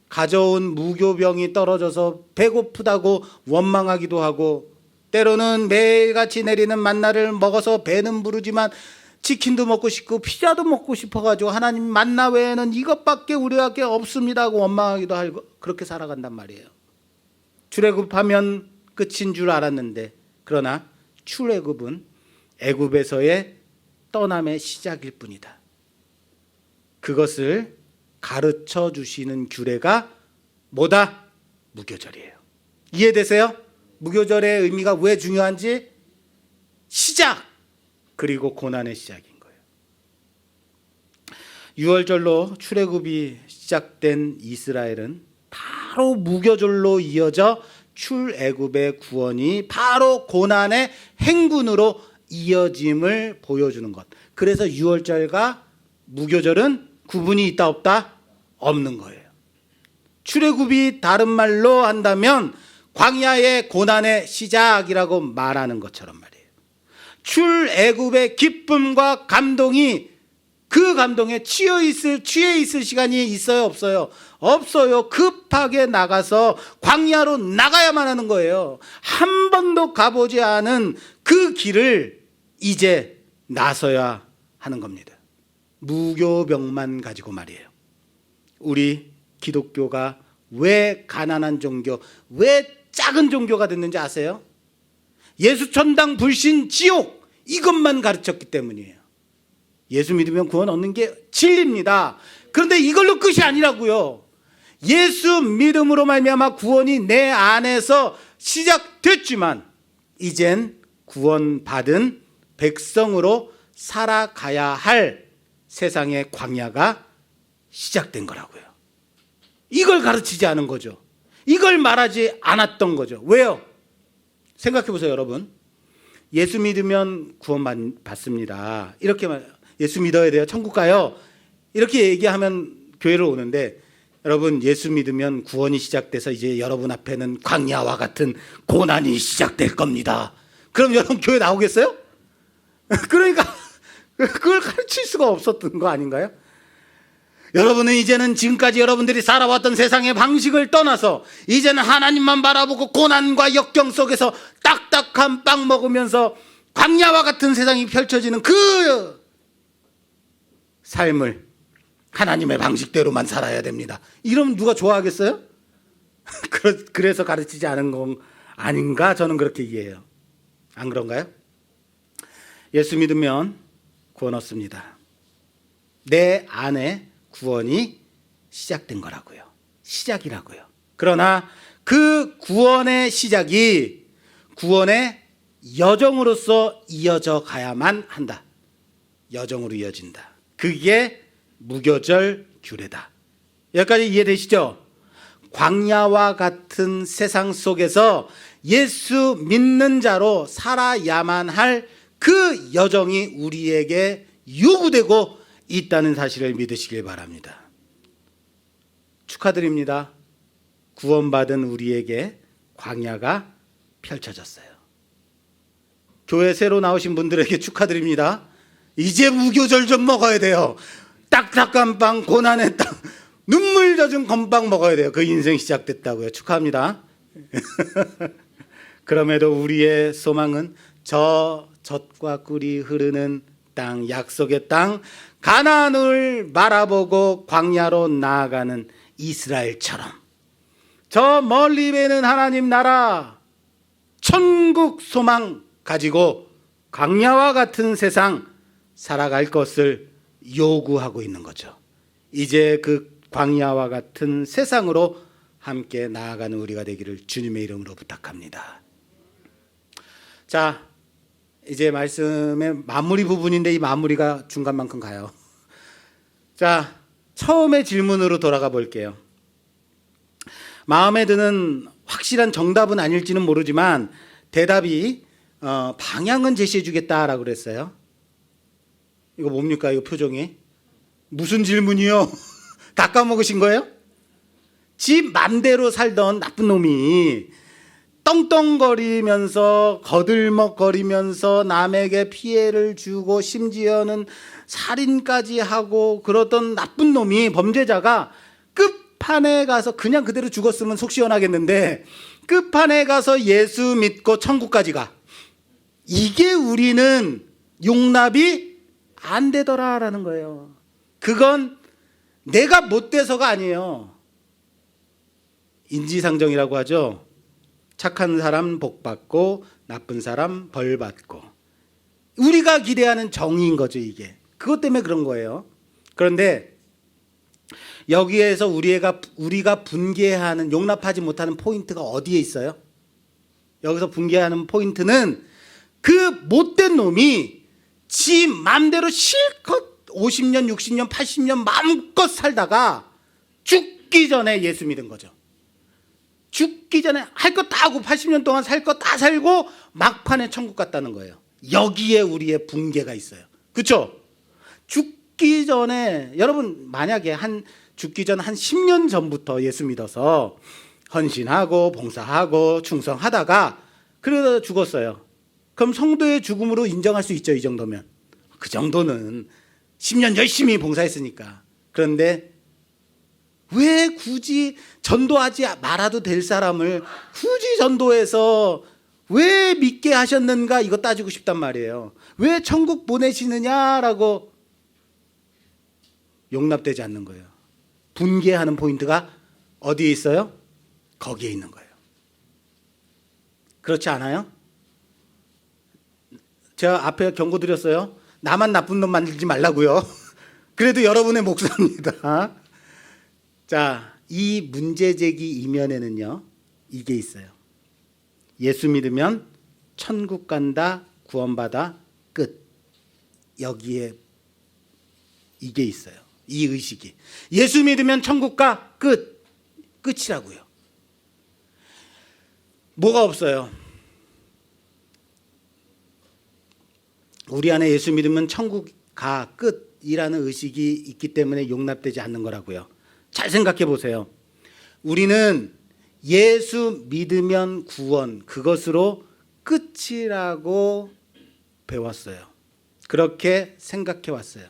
가져온 무교병이 떨어져서 배고프다고 원망하기도 하고, 때로는 매일같이 내리는 만나를 먹어서 배는 부르지만 치킨도 먹고 싶고 피자도 먹고 싶어가지고 하나님 만나 외에는 이것밖에 우리에게 없습니다 하고 원망하기도 하고, 그렇게 살아간단 말이에요. 출애굽하면 끝인 줄 알았는데, 그러나 출애굽은 애굽에서의 떠남의 시작일 뿐이다. 그것을 가르쳐 주시는 규례가 뭐다? 무교절이에요. 이해되세요? 무교절의 의미가 왜 중요한지? 시작! 그리고 고난의 시작인 거예요. 유월절로 출애굽이 시작된 이스라엘은 바로 무교절로 이어져 출애굽의 구원이 바로 고난의 행군으로 이어짐을 보여주는 것. 그래서 유월절과 무교절은 구분이 있다 없다? 없는 거예요. 출애굽이 다른 말로 한다면 광야의 고난의 시작이라고 말하는 것처럼 말이에요. 출애굽의 기쁨과 감동이, 그 감동에 취해 있을 시간이 있어요 없어요? 없어요. 급하게 나가서 광야로 나가야만 하는 거예요. 한 번도 가보지 않은 그 길을 이제 나서야 하는 겁니다. 무교병만 가지고 말이에요. 우리 기독교가 왜 가난한 종교, 왜 작은 종교가 됐는지 아세요? 예수 천당 불신 지옥, 이것만 가르쳤기 때문이에요. 예수 믿으면 구원 얻는 게 진리입니다. 그런데 이걸로 끝이 아니라고요. 예수 믿음으로 말미암아 구원이 내 안에서 시작됐지만 이젠 구원받은 백성으로 살아가야 할 세상의 광야가 시작된 거라고요. 이걸 가르치지 않은 거죠. 이걸 말하지 않았던 거죠. 왜요? 생각해 보세요, 여러분. 예수 믿으면 구원 받습니다. 이렇게 말, 예수 믿어야 돼요. 천국 가요. 이렇게 얘기하면 교회를 오는데, 여러분, 예수 믿으면 구원이 시작돼서 이제 여러분 앞에는 광야와 같은 고난이 시작될 겁니다. 그럼 여러분 교회 나오겠어요? 그러니까 그걸 가르칠 수가 없었던 거 아닌가요? 여러분은 이제는 지금까지 여러분들이 살아왔던 세상의 방식을 떠나서 이제는 하나님만 바라보고 고난과 역경 속에서 딱딱한 빵 먹으면서 광야와 같은 세상이 펼쳐지는 그 삶을 하나님의 방식대로만 살아야 됩니다. 이러면 누가 좋아하겠어요? 그래서 가르치지 않은 건 아닌가, 저는 그렇게 이해해요. 안 그런가요? 예수 믿으면 구원 얻습니다. 내 안에 구원이 시작된 거라고요. 시작이라고요. 그러나 그 구원의 시작이 구원의 여정으로서 이어져 가야만 한다. 여정으로 이어진다. 그게 무교절 규례다. 여기까지 이해되시죠? 광야와 같은 세상 속에서 예수 믿는 자로 살아야만 할 그 여정이 우리에게 요구되고 있다는 사실을 믿으시길 바랍니다. 축하드립니다. 구원받은 우리에게 광야가 펼쳐졌어요. 교회 새로 나오신 분들에게 축하드립니다. 이제 무교절 좀 먹어야 돼요. 딱딱한 빵, 고난의 땅, 눈물 젖은 건빵 먹어야 돼요. 그 인생 시작됐다고요. 축하합니다. 그럼에도 우리의 소망은 저 젖과 꿀이 흐르는 땅, 약속의 땅, 가나안을 바라보고 광야로 나아가는 이스라엘처럼 저 멀리 배는 하나님 나라, 천국 소망 가지고 광야와 같은 세상 살아갈 것을 요구하고 있는 거죠. 이제 그 광야와 같은 세상으로 함께 나아가는 우리가 되기를 주님의 이름으로 부탁합니다. 자, 이제 말씀의 마무리 부분인데 이 마무리가 중간만큼 가요. 자, 처음의 질문으로 돌아가 볼게요. 마음에 드는 확실한 정답은 아닐지는 모르지만 대답이 방향은 제시해 주겠다라고 그랬어요. 이거 뭡니까? 이거 표정이 무슨 질문이요? 다 까먹으신 거예요? 지 맘대로 살던 나쁜 놈이 떵떵거리면서 거들먹거리면서 남에게 피해를 주고 심지어는 살인까지 하고 그러던 나쁜 놈이, 범죄자가 끝판에 가서 그냥 그대로 죽었으면 속 시원하겠는데 끝판에 가서 예수 믿고 천국 까지 가. 이게 우리는 용납이 안 되더라라는 거예요. 그건 내가 못돼서가 아니에요. 인지상정이라고 하죠. 착한 사람 복 받고 나쁜 사람 벌 받고, 우리가 기대하는 정의인 거죠. 이게 그것 때문에 그런 거예요. 그런데 여기에서 우리가 분개하는, 용납하지 못하는 포인트가 어디에 있어요? 여기서 분개하는 포인트는 그 못된 놈이 지 맘대로 실컷 50년, 60년, 80년 마음껏 살다가 죽기 전에 예수 믿은 거죠. 죽기 전에 할 것 다 하고 80년 동안 살 것 다 살고 막판에 천국 갔다는 거예요. 여기에 우리의 붕괴가 있어요. 그렇죠? 죽기 전에, 여러분 만약에 죽기 전 한 10년 전부터 예수 믿어서 헌신하고 봉사하고 충성하다가 그러다 죽었어요. 그럼 성도의 죽음으로 인정할 수 있죠. 이 정도면. 그 정도는 10년 열심히 봉사했으니까. 그런데 왜 굳이 전도하지 말아도 될 사람을 굳이 전도해서 왜 믿게 하셨는가, 이거 따지고 싶단 말이에요. 왜 천국 보내시느냐라고 용납되지 않는 거예요. 분개하는 포인트가 어디에 있어요? 거기에 있는 거예요. 그렇지 않아요? 제가 앞에 경고 드렸어요. 나만 나쁜 놈 만들지 말라고요. 그래도 여러분의 목사입니다. 자, 이 문제제기 이면에는요, 이게 있어요. 예수 믿으면 천국 간다, 구원받아, 끝. 여기에 이게 있어요. 이 의식이. 예수 믿으면 천국 가, 끝. 끝이라고요. 뭐가 없어요? 우리 안에 예수 믿으면 천국 가, 끝이라는 의식이 있기 때문에 용납되지 않는 거라고요. 잘 생각해 보세요. 우리는 예수 믿으면 구원, 그것으로 끝이라고 배웠어요. 그렇게 생각해 왔어요.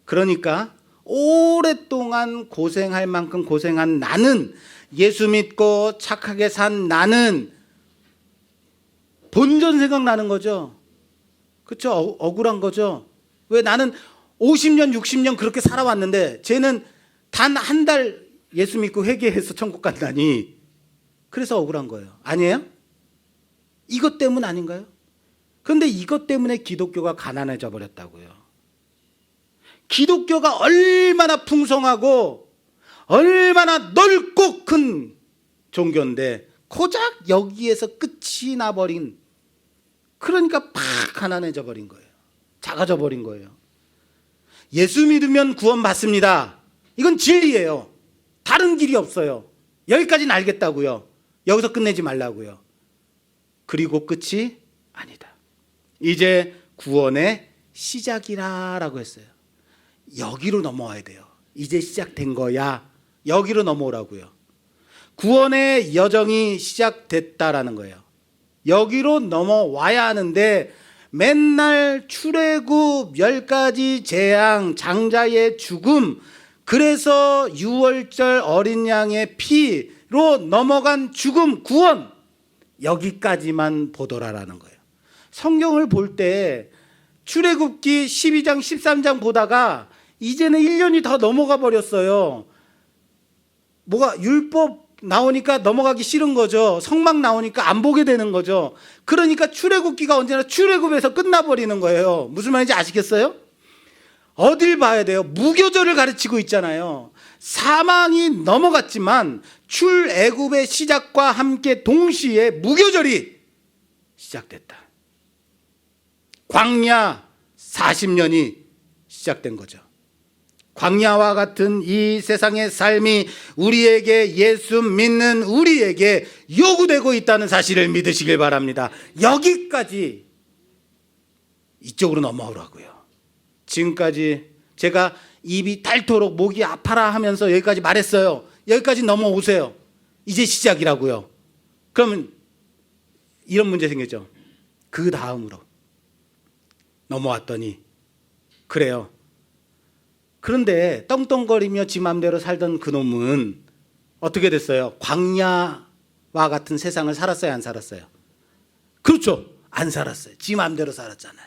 그러니까 오랫동안 고생할 만큼 고생한 나는, 예수 믿고 착하게 산 나는 본전 생각나는 거죠. 그렇죠? 억울한 거죠. 왜 나는 50년 60년 그렇게 살아왔는데 쟤는 단 한 달 예수 믿고 회개해서 천국 간다니. 그래서 억울한 거예요. 아니에요? 이것 때문 아닌가요? 그런데 이것 때문에 기독교가 가난해져 버렸다고요. 기독교가 얼마나 풍성하고 얼마나 넓고 큰 종교인데 고작 여기에서 끝이 나버린, 그러니까 팍 가난해져 버린 거예요. 작아져 버린 거예요. 예수 믿으면 구원 받습니다. 이건 진리예요. 다른 길이 없어요. 여기까지는 알겠다고요. 여기서 끝내지 말라고요. 그리고 끝이 아니다. 이제 구원의 시작이라고 했어요. 여기로 넘어와야 돼요. 이제 시작된 거야. 여기로 넘어오라고요. 구원의 여정이 시작됐다라는 거예요. 여기로 넘어와야 하는데 맨날 출애굽 10가지 재앙, 장자의 죽음, 그래서 유월절 어린 양의 피로 넘어간 죽음, 구원, 여기까지만 보더라라는 거예요. 성경을 볼 때 출애굽기 12장 13장 보다가 이제는 1년이 더 넘어가 버렸어요. 뭐가 율법 나오니까 넘어가기 싫은 거죠. 성막 나오니까 안 보게 되는 거죠. 그러니까 출애굽기가 언제나 출애굽에서 끝나버리는 거예요. 무슨 말인지 아시겠어요? 어딜 봐야 돼요? 무교절을 가르치고 있잖아요. 사망이 넘어갔지만 출애굽의 시작과 함께 동시에 무교절이 시작됐다. 광야 40년이 시작된 거죠. 광야와 같은 이 세상의 삶이 우리에게, 예수 믿는 우리에게 요구되고 있다는 사실을 믿으시길 바랍니다. 여기까지 이쪽으로 넘어오라고요. 지금까지 제가 입이 닳도록 목이 아파라 하면서 여기까지 말했어요. 여기까지 넘어오세요. 이제 시작이라고요. 그러면 이런 문제 생겼죠. 그 다음으로 넘어왔더니 그래요. 그런데 떵떵거리며 지 맘대로 살던 그놈은 어떻게 됐어요? 광야와 같은 세상을 살았어요, 안 살았어요? 그렇죠. 안 살았어요. 지 맘대로 살았잖아요.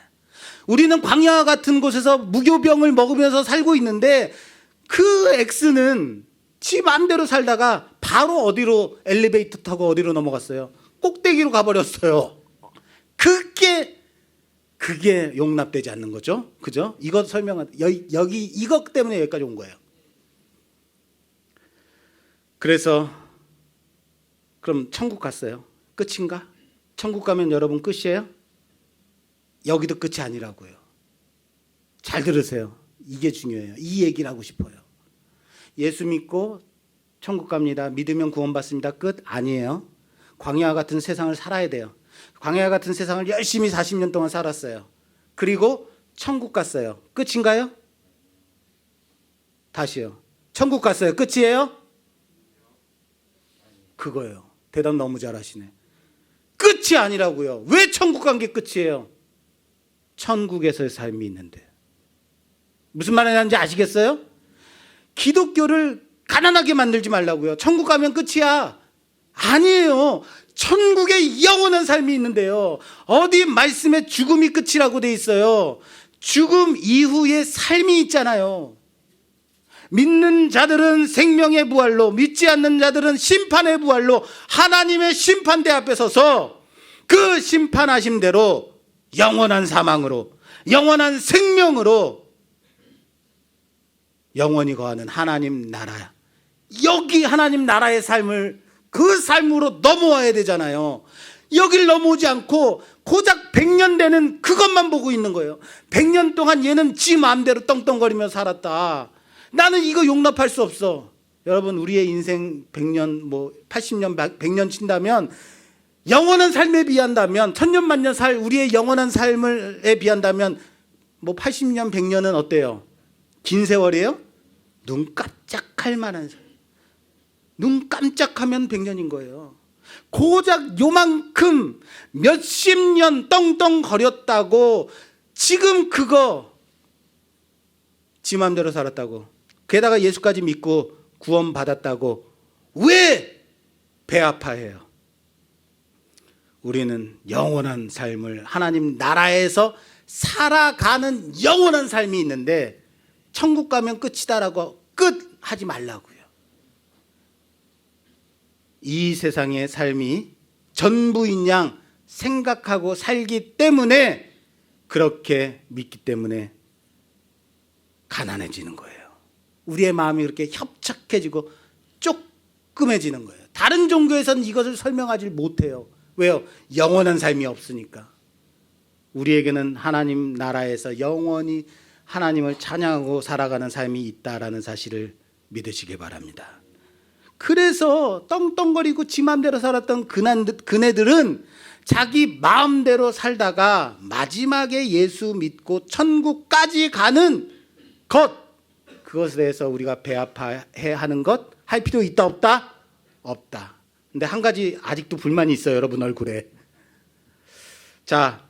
우리는 광야와 같은 곳에서 무교병을 먹으면서 살고 있는데 그 X는 지 맘대로 살다가 바로 어디로 엘리베이터 타고 어디로 넘어갔어요? 꼭대기로 가버렸어요. 그게 용납되지 않는 거죠. 그죠? 이것 설명한 여기 이것 때문에 여기까지 온 거예요. 그래서 그럼 천국 갔어요. 끝인가? 천국 가면 여러분 끝이에요? 여기도 끝이 아니라고요. 잘 들으세요. 이게 중요해요. 이 얘기를 하고 싶어요. 예수 믿고 천국 갑니다. 믿으면 구원받습니다. 끝? 아니에요. 광야와 같은 세상을 살아야 돼요. 광야 같은 세상을 열심히 40년 동안 살았어요. 그리고 천국 갔어요. 끝인가요? 다시요. 천국 갔어요. 끝이에요? 그거예요. 대답 너무 잘하시네. 끝이 아니라고요. 왜 천국 간 게 끝이에요? 천국에서의 삶이 있는데. 무슨 말을 하는지 아시겠어요? 기독교를 가난하게 만들지 말라고요. 천국 가면 끝이야. 아니에요. 천국에 영원한 삶이 있는데요. 어디 말씀에 죽음이 끝이라고 돼 있어요. 죽음 이후의 삶이 있잖아요. 믿는 자들은 생명의 부활로, 믿지 않는 자들은 심판의 부활로 하나님의 심판대 앞에 서서 그 심판하신 대로 영원한 사망으로, 영원한 생명으로 영원히 거하는 하나님 나라, 여기 하나님 나라의 삶을, 그 삶으로 넘어와야 되잖아요. 여길 넘어오지 않고 고작 100년 되는 그것만 보고 있는 거예요. 100년 동안 얘는 지 마음대로 떵떵거리며 살았다. 나는 이거 용납할 수 없어. 여러분, 우리의 인생 100년, 80년, 100년 친다면, 영원한 삶에 비한다면, 천년 만년 살 우리의 영원한 삶에 비한다면 80년, 100년은 어때요? 긴 세월이에요? 눈 깜짝 깜짝할 만한 삶. 눈 깜짝하면 100년인 거예요. 고작 요만큼 몇십 년 떵떵거렸다고 지금 그거 지 맘대로 살았다고, 게다가 예수까지 믿고 구원받았다고 왜 배 아파해요? 우리는 영원한 삶을 하나님 나라에서 살아가는 영원한 삶이 있는데 천국 가면 끝이다라고 끝 하지 말라고요. 이 세상의 삶이 전부인 양 생각하고 살기 때문에, 그렇게 믿기 때문에 가난해지는 거예요. 우리의 마음이 그렇게 협착해지고 쪼끔해지는 거예요. 다른 종교에서는 이것을 설명하지 못해요. 왜요? 영원한 삶이 없으니까. 우리에게는 하나님 나라에서 영원히 하나님을 찬양하고 살아가는 삶이 있다라는 사실을 믿으시기 바랍니다. 그래서 떵떵거리고 지 마음대로 살았던 그네들은 자기 마음대로 살다가 마지막에 예수 믿고 천국까지 가는 것, 그것에 대해서 우리가 배 아파해 하는 것 할 필요 있다 없다? 없다. 근데 한 가지 아직도 불만이 있어요, 여러분 얼굴에. 자,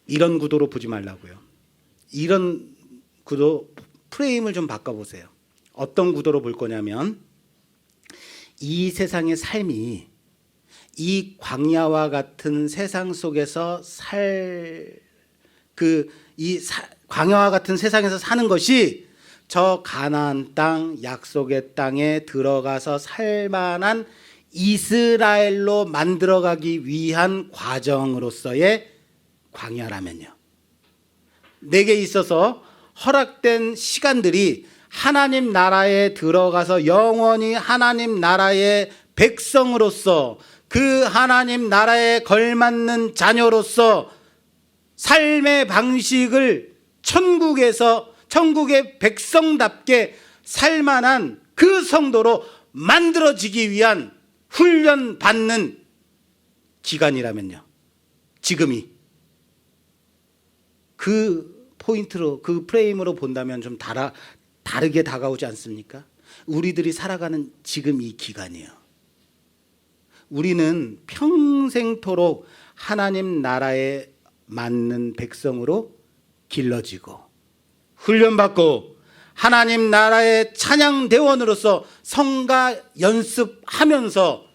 이런 구도로 보지 말라고요. 이런 구도, 프레임을 좀 바꿔보세요. 어떤 구도로 볼 거냐면, 이 세상의 삶이 이 광야와 같은 세상 속에서 광야와 같은 세상에서 사는 것이 저 가나안 땅, 약속의 땅에 들어가서 살만한 이스라엘로 만들어가기 위한 과정으로서의 광야라면요, 내게 있어서 허락된 시간들이 하나님 나라에 들어가서 영원히 하나님 나라의 백성으로서, 그 하나님 나라에 걸맞는 자녀로서 삶의 방식을 천국의 백성답게 살만한 그 성도로 만들어지기 위한 훈련받는 기간이라면요, 지금이 그 포인트로, 그 프레임으로 본다면 좀 다르게 다가오지 않습니까? 우리들이 살아가는 지금 이 기간이에요. 우리는 평생토록 하나님 나라에 맞는 백성으로 길러지고 훈련받고 하나님 나라의 찬양대원으로서 성가 연습하면서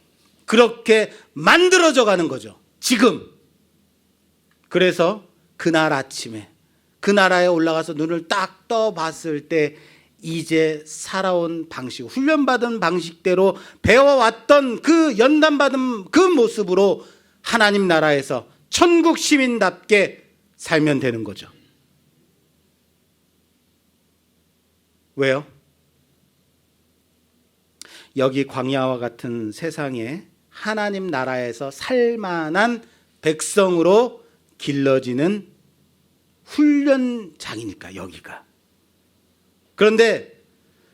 그렇게 만들어져 가는 거죠, 지금. 그래서 그날 아침에 그 나라에 올라가서 눈을 딱 떠봤을 때 이제 살아온 방식, 훈련받은 방식대로 배워왔던 그 연단받은 그 모습으로 하나님 나라에서 천국 시민답게 살면 되는 거죠. 왜요? 여기 광야와 같은 세상에 하나님 나라에서 살만한 백성으로 길러지는 훈련장이니까, 여기가. 그런데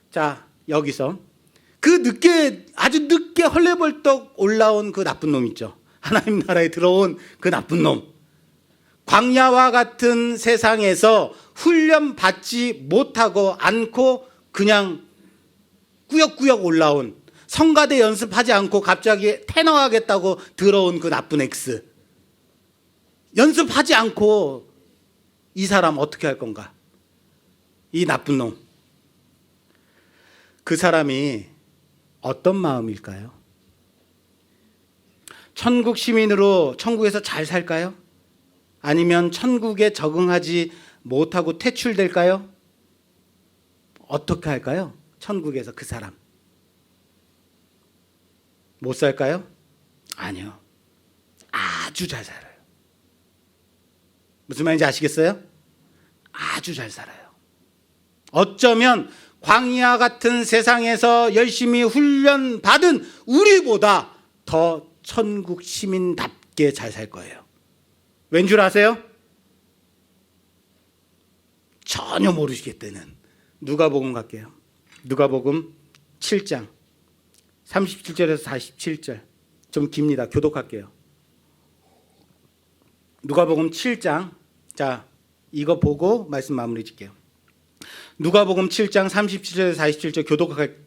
자, 여기서 아주 늦게 헐레벌떡 올라온 그 나쁜 놈 있죠, 하나님 나라에 들어온 그 나쁜 놈. 광야와 같은 세상에서 훈련받지 못하고 않고 그냥 꾸역꾸역 올라온, 성가대 연습하지 않고 갑자기 테너 하겠다고 들어온 그 나쁜 X. 연습하지 않고 이 사람 어떻게 할 건가? 이 나쁜 놈. 그 사람이 어떤 마음일까요? 천국 시민으로 천국에서 잘 살까요? 아니면 천국에 적응하지 못하고 퇴출될까요? 어떻게 할까요? 천국에서 그 사람 못 살까요? 아니요, 아주 잘 살아요. 무슨 말인지 아시겠어요? 아주 잘 살아요. 어쩌면 광야 같은 세상에서 열심히 훈련받은 우리보다 더 천국 시민답게 잘 살 거예요. 왠 줄 아세요? 전혀 모르시겠다는 누가복음 갈게요. 누가복음 7장 37절에서 47절. 좀 깁니다. 교독할게요. 누가복음 7장. 자, 이거 보고 말씀 마무리 짓게요. 누가복음 7장 37절에서 47절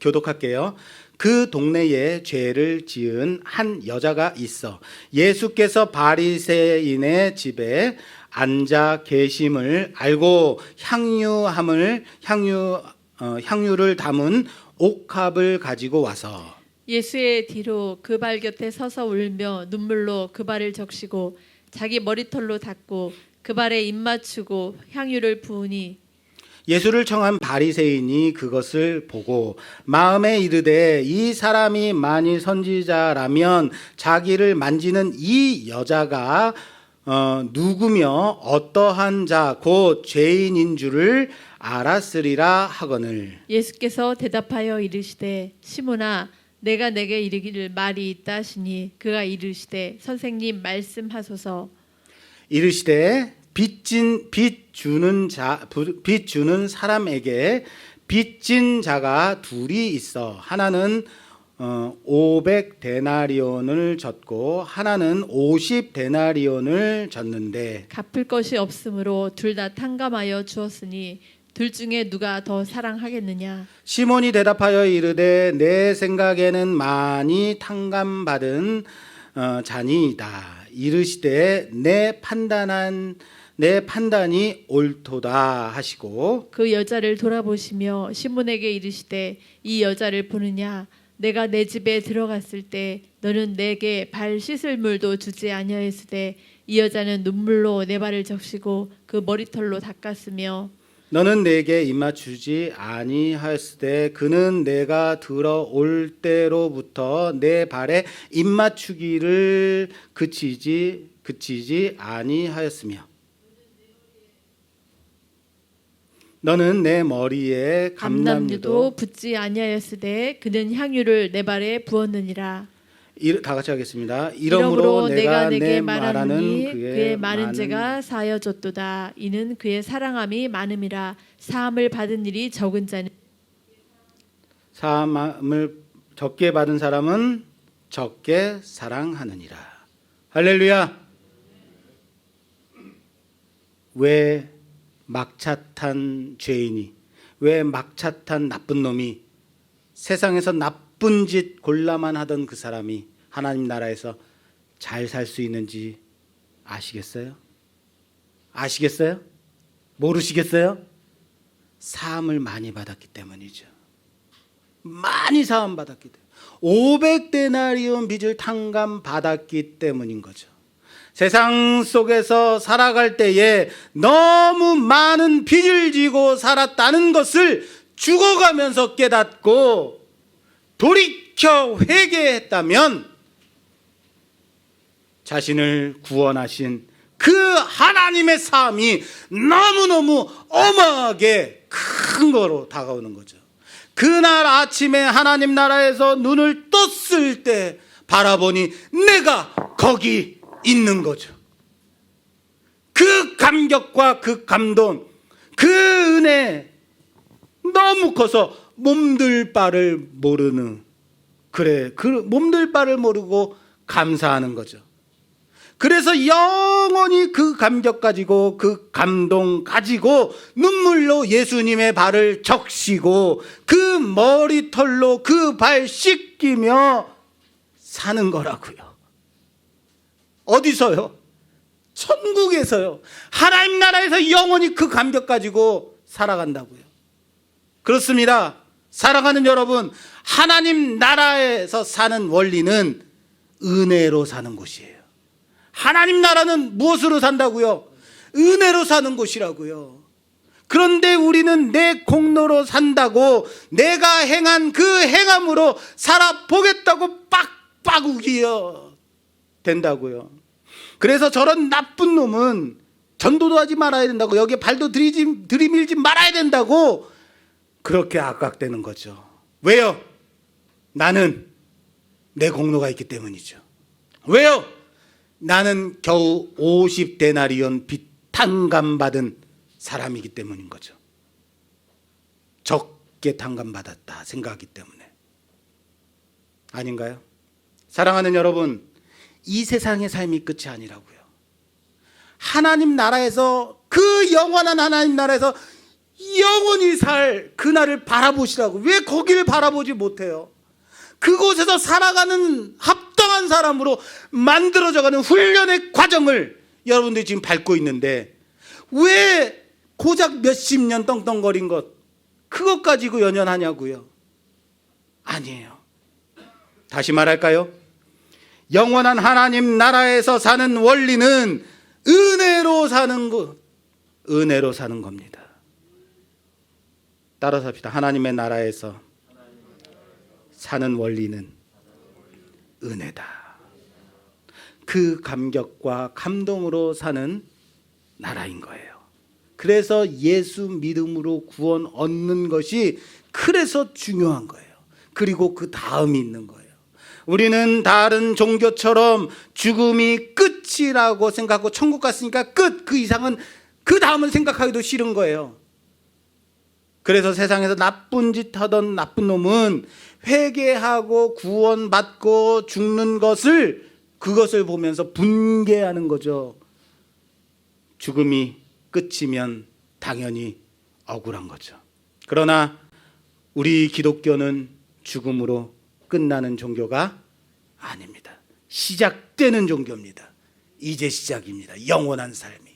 교독할게요. 그 동네에 죄를 지은 한 여자가 있어 예수께서 바리새인의 집에 앉아 계심을 알고 향유를 담은 옥합을 가지고 와서 예수의 뒤로 그 발 곁에 서서 울며 눈물로 그 발을 적시고 자기 머리털로 닦고 그 발에 입 맞추고 향유를 부으니 예수를 청한 바리새인이 그것을 보고 마음에 이르되 이 사람이 만일 선지자라면 자기를 만지는 이 여자가 누구며 어떠한 자 곧 죄인인 줄을 알았으리라 하거늘. 예수께서 대답하여 이르시되 시몬아 내가 내게 이르기를 말이 있다 하시니 그가 이르시되 선생님 말씀하소서. 이르시되 빚 주는 사람에게 빚진 자가 둘이 있어 하나는 500데나리온을 졌고 하나는 50데나리온을 졌는데 갚을 것이 없으므로 둘 다 탕감하여 주었으니 둘 중에 누가 더 사랑하겠느냐. 시몬이 대답하여 이르되 내 생각에는 많이 탕감받은 자니이다. 이르시되 내 판단이 옳도다 하시고 그 여자를 돌아보시며 시몬에게 이르시되 이 여자를 보느냐. 내가 내 집에 들어갔을 때 너는 내게 발 씻을 물도 주지 아니하였으되 이 여자는 눈물로 내 발을 적시고 그 머리털로 닦았으며 너는 내게 입맞추지 아니하였으되 그는 내가 들어올 때로부터 내 발에 입맞추기를 그치지 아니하였으며 너는 내 머리에 감람류도 붓지 아니하였으되 그는 향유를 내 발에 부었느니라. 다 같이 하겠습니다. 이러므로 내가 내 말하는 그의 많은 죄가 사하여졌도다. 이는 그의 사랑함이 많음이라. 사함을 받은 일이 적은 자는 사함을 적게 받은 사람은 적게 사랑하느니라. 할렐루야. 왜 막차 탄 죄인이, 왜 막차 탄 나쁜 놈이, 세상에서 나쁜 짓 골라만 하던 그 사람이 하나님 나라에서 잘 살 수 있는지 아시겠어요? 아시겠어요? 모르시겠어요? 사함을 많이 받았기 때문이죠. 많이 사함 받았기 때문에 500데나리온 빚을 탕감 받았기 때문인 거죠. 세상 속에서 살아갈 때에 너무 많은 빚을 지고 살았다는 것을 죽어가면서 깨닫고 돌이켜 회개했다면 자신을 구원하신 그 하나님의 사함이 너무너무 어마하게 큰 거로 다가오는 거죠. 그날 아침에 하나님 나라에서 눈을 떴을 때 바라보니 내가 거기 있는 거죠. 그 감격과 그 감동, 그 은혜 너무 커서 몸둘 바를 모르는, 그 몸둘 바를 모르고 감사하는 거죠. 그래서 영원히 그 감격 가지고 그 감동 가지고 눈물로 예수님의 발을 적시고 그 머리털로 그 발 씻기며 사는 거라고요. 어디서요? 천국에서요. 하나님 나라에서 영원히 그 감격 가지고 살아간다고요. 그렇습니다. 사랑하는 여러분, 하나님 나라에서 사는 원리는 은혜로 사는 곳이에요. 하나님 나라는 무엇으로 산다고요? 은혜로 사는 곳이라고요. 그런데 우리는 내 공로로 산다고 내가 행한 그 행함으로 살아보겠다고 빡빡 우기어 된다고요. 그래서 저런 나쁜 놈은 전도도 하지 말아야 된다고, 여기에 발도 들이밀지 말아야 된다고 그렇게 악각되는 거죠. 왜요? 나는 내 공로가 있기 때문이죠. 왜요? 나는 겨우 50데나리온 빚 탕감받은 사람이기 때문인 거죠. 적게 탕감받았다 생각하기 때문에. 아닌가요? 사랑하는 여러분, 이 세상의 삶이 끝이 아니라고요. 하나님 나라에서, 그 영원한 하나님 나라에서 영원히 살 그날을 바라보시라고. 왜 거기를 바라보지 못해요? 그곳에서 살아가는 합당한 사람으로 만들어져가는 훈련의 과정을 여러분들이 지금 밟고 있는데 왜 고작 몇십 년 떵떵거린 것 그것 가지고 연연하냐고요? 아니에요. 다시 말할까요? 영원한 하나님 나라에서 사는 원리는 은혜로 사는 것, 은혜로 사는 겁니다. 따라서 합시다. 하나님의 나라에서 사는 원리는 은혜다. 그 감격과 감동으로 사는 나라인 거예요. 그래서 예수 믿음으로 구원 얻는 것이 그래서 중요한 거예요. 그리고 그 다음이 있는 거예요. 우리는 다른 종교처럼 죽음이 끝이라고 생각하고 천국 갔으니까 끝, 그 이상은 그 다음은 생각하기도 싫은 거예요. 그래서 세상에서 나쁜 짓 하던 나쁜 놈은 회개하고 구원받고 죽는 것을, 그것을 보면서 분개하는 거죠. 죽음이 끝이면 당연히 억울한 거죠. 그러나 우리 기독교는 죽음으로 끝나는 종교가 아닙니다. 시작되는 종교입니다. 이제 시작입니다. 영원한 삶이.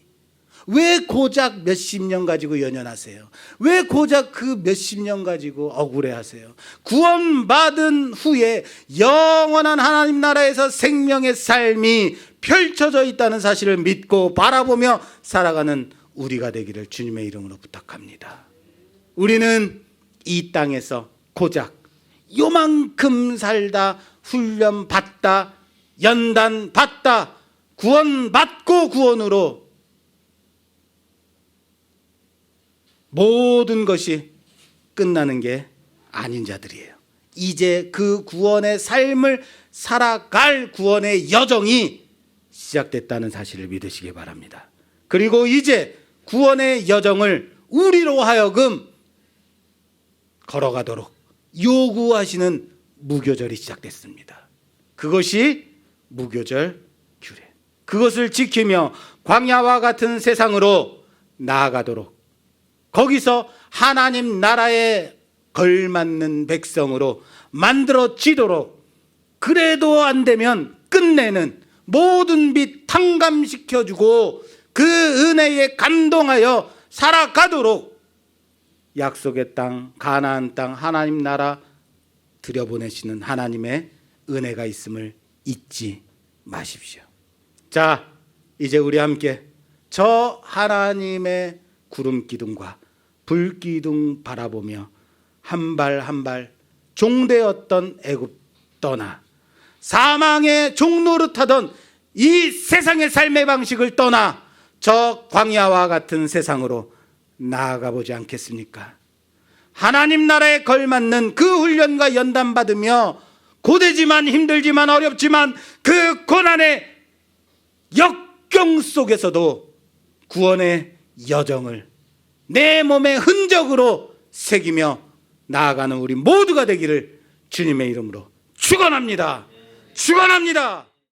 왜 고작 몇십 년 가지고 연연하세요? 왜 고작 그 몇십 년 가지고 억울해하세요? 구원받은 후에 영원한 하나님 나라에서 생명의 삶이 펼쳐져 있다는 사실을 믿고 바라보며 살아가는 우리가 되기를 주님의 이름으로 부탁합니다. 우리는 이 땅에서 고작 요만큼 살다 훈련받다 연단받다 구원받고 구원으로 모든 것이 끝나는 게 아닌 자들이에요. 이제 그 구원의 삶을 살아갈 구원의 여정이 시작됐다는 사실을 믿으시기 바랍니다. 그리고 이제 구원의 여정을 우리로 하여금 걸어가도록 요구하시는 무교절이 시작됐습니다. 그것이 무교절 규례. 그것을 지키며 광야와 같은 세상으로 나아가도록, 거기서 하나님 나라에 걸맞는 백성으로 만들어지도록, 그래도 안 되면 끝내는 모든 빛 탕감시켜주고 그 은혜에 감동하여 살아가도록 약속의 땅, 가나안 땅, 하나님 나라 들여보내시는 하나님의 은혜가 있음을 잊지 마십시오. 자, 이제 우리 함께 저 하나님의 구름 기둥과 불 기둥 바라보며 한 발 한 발 종되었던 애굽 떠나 사망의 종노릇하던 이 세상의 삶의 방식을 떠나 저 광야와 같은 세상으로 나아가 보지 않겠습니까? 하나님 나라에 걸맞는 그 훈련과 연단받으며 고되지만 힘들지만 어렵지만 그 고난의 역경 속에서도 구원의 여정을 내 몸의 흔적으로 새기며 나아가는 우리 모두가 되기를 주님의 이름으로 축원합니다. 축원합니다.